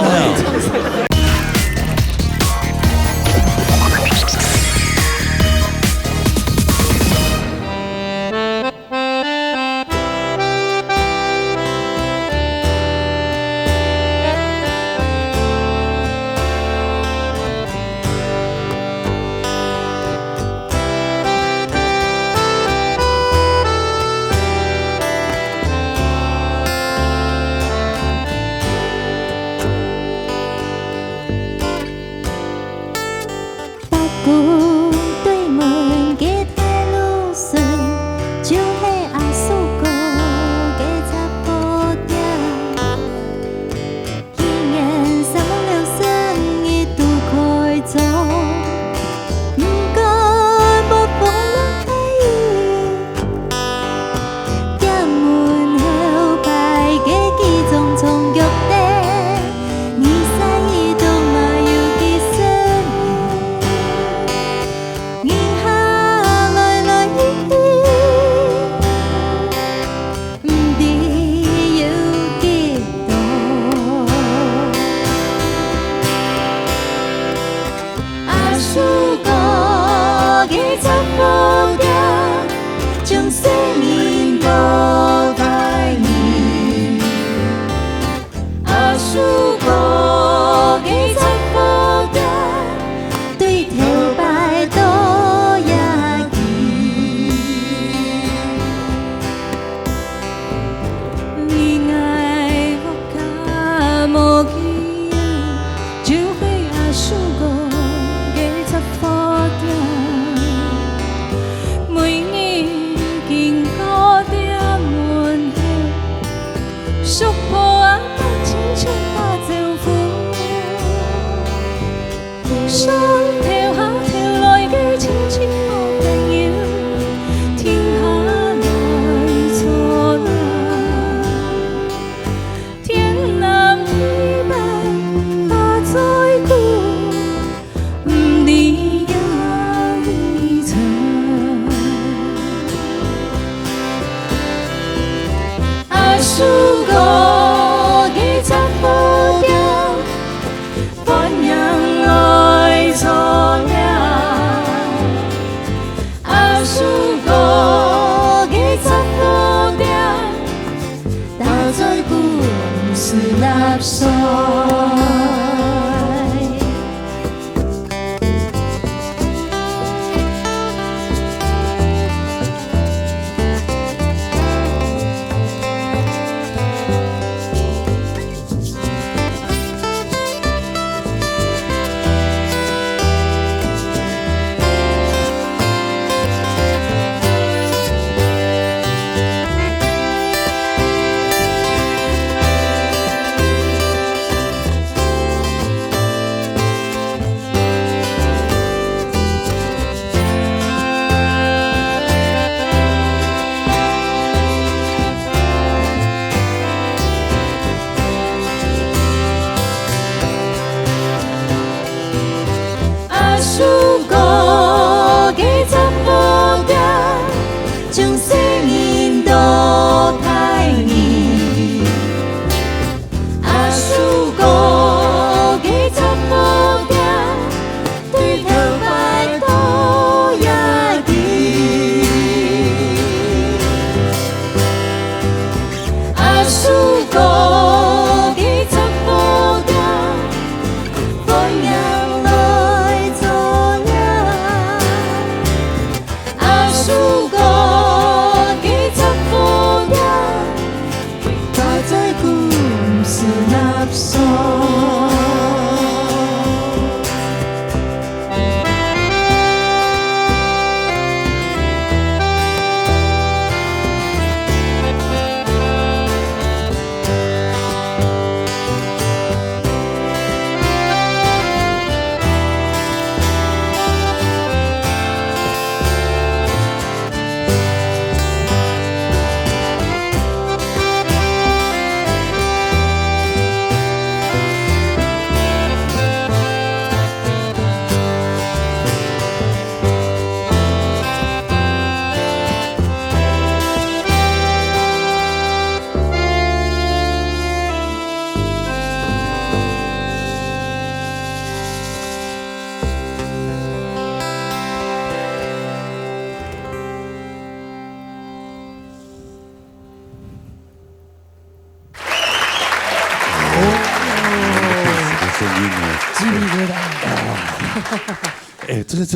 [SPEAKER 7] 苏哥幾則波嘅，歡迎來做呀。阿蘇哥幾則波嘅，大在故事納索。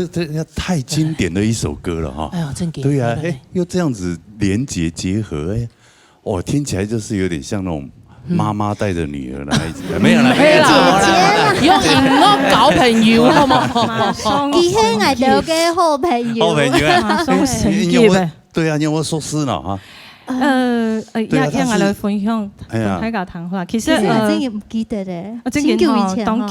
[SPEAKER 19] 这太经典的一首歌了哈！
[SPEAKER 2] 哎呦，真给
[SPEAKER 19] 对呀，哎，又这样子连结结合，哎，哦，听起来就是有点像那种妈妈带着女儿来，没有啦，
[SPEAKER 2] 没有啦，用音樂搞朋友好冇？
[SPEAKER 21] 佢係我哋嘅好朋友，
[SPEAKER 19] 好朋友啊，
[SPEAKER 4] 你有冇？
[SPEAKER 19] 对啊，你有冇說詩呢？哈？
[SPEAKER 4] 讓我來分享同大家談話。其實
[SPEAKER 21] 真係唔記得咧，
[SPEAKER 4] 真嘅嗬，當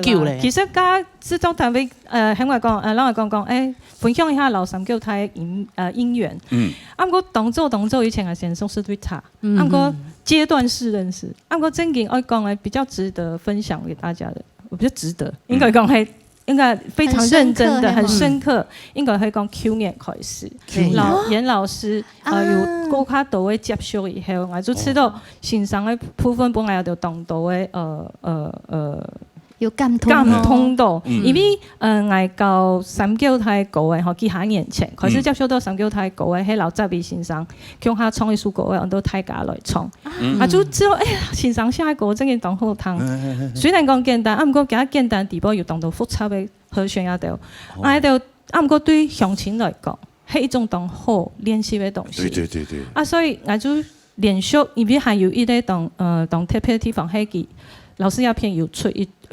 [SPEAKER 2] 叫咧。
[SPEAKER 4] 其實家這種單位喺我講讓我講誒，分享一下老三叫台姻緣。啱個動作以前係先熟識對他，啱個階段式認識，啱個真嘅我講係比較值得分享給大家的，我比較值得應該講係。應該非常認真的、很深刻，應該係講去年開始，嚴老師有更加多嘅接觸以後，我就知道欣賞嘅部分本來有條動到嘅
[SPEAKER 21] 有感
[SPEAKER 4] 通到，因為我教三腳台歌嘅，嗬幾年前開始接觸到三腳台歌嘅，喺老雜比欣賞，向下唱一首歌嘅，我都大家來唱，就知道哎呀欣賞下歌真係當好聽，雖然講簡單，唔過幾簡單地步要當到複雜嘅和弦一條，喺度唔過對鄉親來講係一種當好練習嘅東西，對，所以我就連續，因為還有一啲當特別地方係佢。老師有篇要出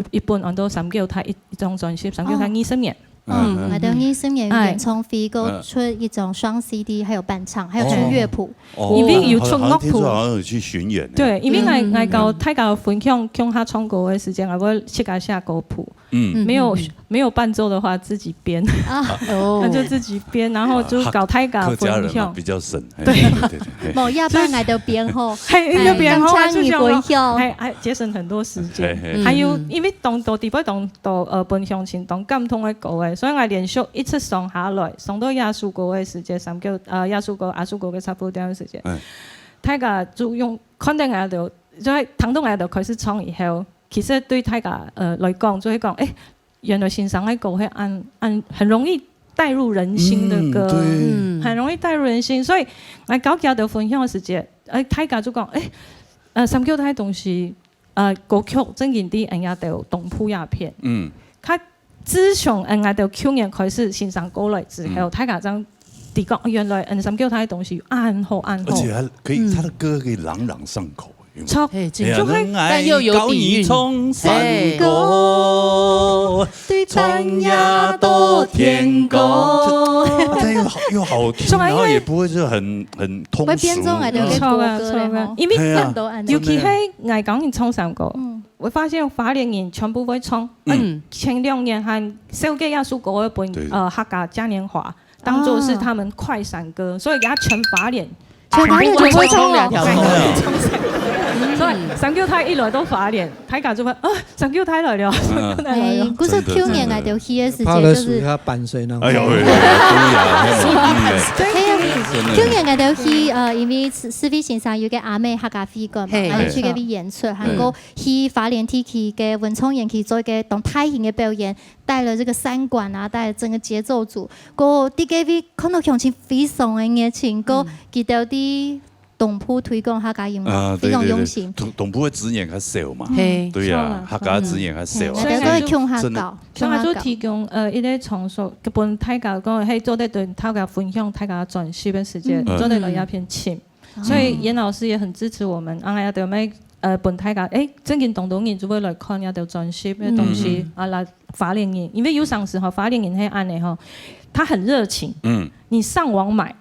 [SPEAKER 4] 一本按到三腳台一種專輯，三腳台20年。
[SPEAKER 21] 我哋20年演唱會個出一種雙 CD，還有伴唱，還有出樂譜。
[SPEAKER 4] 因為有出樂譜，
[SPEAKER 19] 好像有去巡演。
[SPEAKER 4] 對，因為我教大家分享向下唱歌嘅時間，我會寫下歌譜。沒有伴奏的話，自己編，那就自己編，然後就搞大家分享。
[SPEAKER 19] 比較省，
[SPEAKER 4] 對，
[SPEAKER 21] 冇要不然我就編好，
[SPEAKER 4] 編好
[SPEAKER 21] 就分享，
[SPEAKER 4] 還節省很多時間。還有因為當到地方當分享前當感動嘅歌嘅，所以我連續一直上下來，上到亞洲歌嘅時間，三叫亞洲歌嘅差不多點嘅時間，大家就用肯定喺度，就係聽到喺度開始唱以後。其實對大家來講，就會講，誒，原來欣賞嘅歌係很容易帶入人心的歌，很容易帶入人心。所以我搞幾條分享嘅時間，大家就講，誒，三腳台東西，歌曲真嘅啲人家就東鋪鴉片，佢自從人家就去年開始欣賞歌來之後，大家就啲講，原來三腳台東西很好，而
[SPEAKER 19] 且他的歌可以朗朗上口。
[SPEAKER 4] 錯，
[SPEAKER 2] 但又有底
[SPEAKER 19] 蘊。山歌，唱呀多天歌，又好聽，然後也不會就很通俗。
[SPEAKER 4] 因為尤其係我講你唱山歌，我發現花蓮人全部會唱。前2年還小給亞叔歌一本客家嘉年華，當作是他們快閃歌，所以給他全花蓮。
[SPEAKER 21] 全會唱2條
[SPEAKER 4] 歌。所以三腳台一來到花蓮，大家就話啊，三腳台來了。
[SPEAKER 21] 係，嗰時去年我哋去嘅時間就是。
[SPEAKER 20] 他伴隨呢。
[SPEAKER 19] 哎呦，
[SPEAKER 21] 去年我哋去因為視頻線上有個阿妹客家飛過嘛，我哋去嗰邊演出，韓國去花蓮地區嘅文創園區做一個當大型嘅表演，帶了這個三管啊，帶了整個節奏組，個啲嗰邊看到鄉親非常嘅熱情，個見到啲。东埔推广客家音乐，非常用心。
[SPEAKER 19] 东埔的资源较少嘛，
[SPEAKER 2] 嘿，
[SPEAKER 19] 对呀，客家资源较少，
[SPEAKER 21] 所以都会向下教，
[SPEAKER 4] 所以就提供一啲场所，基本大家讲，喺做啲对大家分享大家专辑嘅时间，做啲来一片情。所以严老师也很支持我们，啊，一條咩本大家，最近動到人就會來看一條專輯嘅東西啊，來法聯營，因為有上時法聯營係按呢哈，他很熱情，你上網買。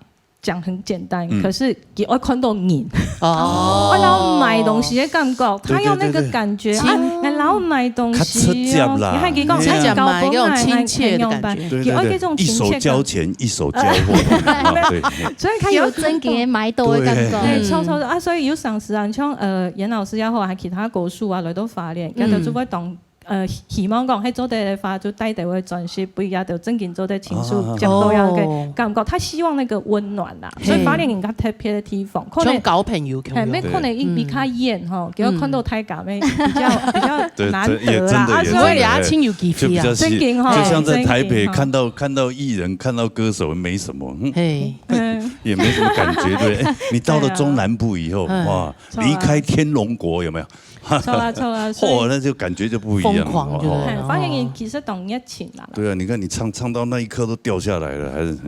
[SPEAKER 4] 講很簡單，可是我看到人哦，我老買東西嘅感覺，他有那個感覺啊，我老買東西哦，你還佢講係搞本來親切的感覺，
[SPEAKER 19] 對，一手交錢一手交貨，
[SPEAKER 21] 所以他有真嘅買到嘅感覺，
[SPEAKER 4] 錯啊，所以有上時啊，像嚴老師也好，係其他歌手啊來到法聯，跟住就會當。希望講喺做啲話就帶到嘅專輯，不要就真正做啲情緒講到樣嘅感覺。他希望那個溫暖啦，所以法聯人家特別嘅地方，可能
[SPEAKER 2] 交朋友，
[SPEAKER 4] 係咩可能比較遠嗬，叫我看到太假咩比較難得啦。
[SPEAKER 2] 所以也親有機會啊，
[SPEAKER 4] 真勁嗬，
[SPEAKER 19] 就像在台北看到藝人、看到歌手，沒什麼，也沒什麼感覺。對，你到了中南部以後，哇，離開天龍國有沒有？
[SPEAKER 4] 錯啦，
[SPEAKER 19] 哦，那就感覺就不一樣。
[SPEAKER 2] 瘋狂就
[SPEAKER 4] 係，反正其實同一前啦。
[SPEAKER 19] 對啊，你看你唱到那一刻都掉下來了，還是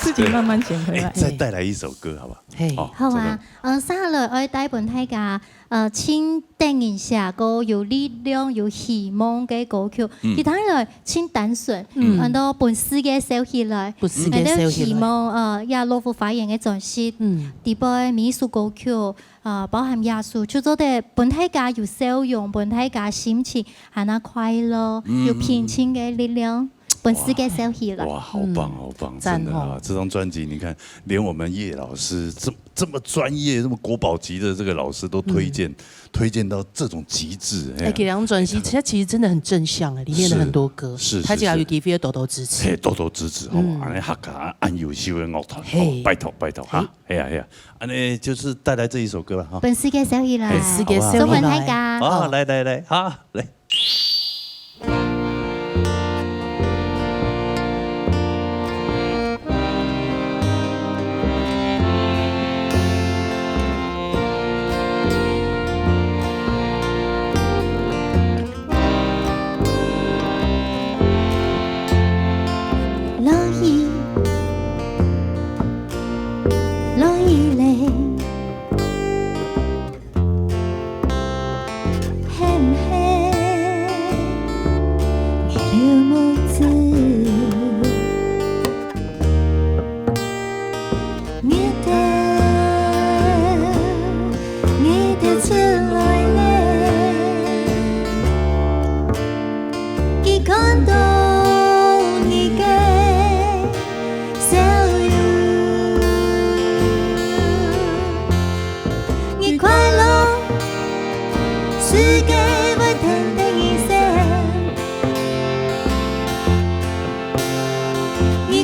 [SPEAKER 4] 自己慢慢撿回來。
[SPEAKER 19] 再帶來一首歌，好不好？
[SPEAKER 21] 好啊，下來我帶本大家請電影下個有力量、有希望嘅歌曲，其他來請單純，到本世界收起來，都希望也落戶發言嘅專輯，啲杯美術歌曲，包含藝術，出咗啲本大家有笑容，本大家心情係那快樂，有平靜嘅力量。本世界收起來。
[SPEAKER 19] 哇，好棒，好棒，真的啊！這張專輯，你看，連我們葉老師這麼專業、這麼國寶級的這個老師都推薦到這種極致。
[SPEAKER 2] 給兩張專輯，其實真的很正向裡面的很多歌，他只要有 give 多多支持，
[SPEAKER 19] 多多支持，好嘛？安尼客家按優秀的樂團，拜託哈，係啊，安尼就是帶來這一首歌吧，哈。
[SPEAKER 21] 本世界收起來，
[SPEAKER 2] 本世界收起來，
[SPEAKER 21] 本大家，
[SPEAKER 19] 好，來，好，來。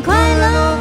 [SPEAKER 7] 快樂，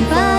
[SPEAKER 7] 发。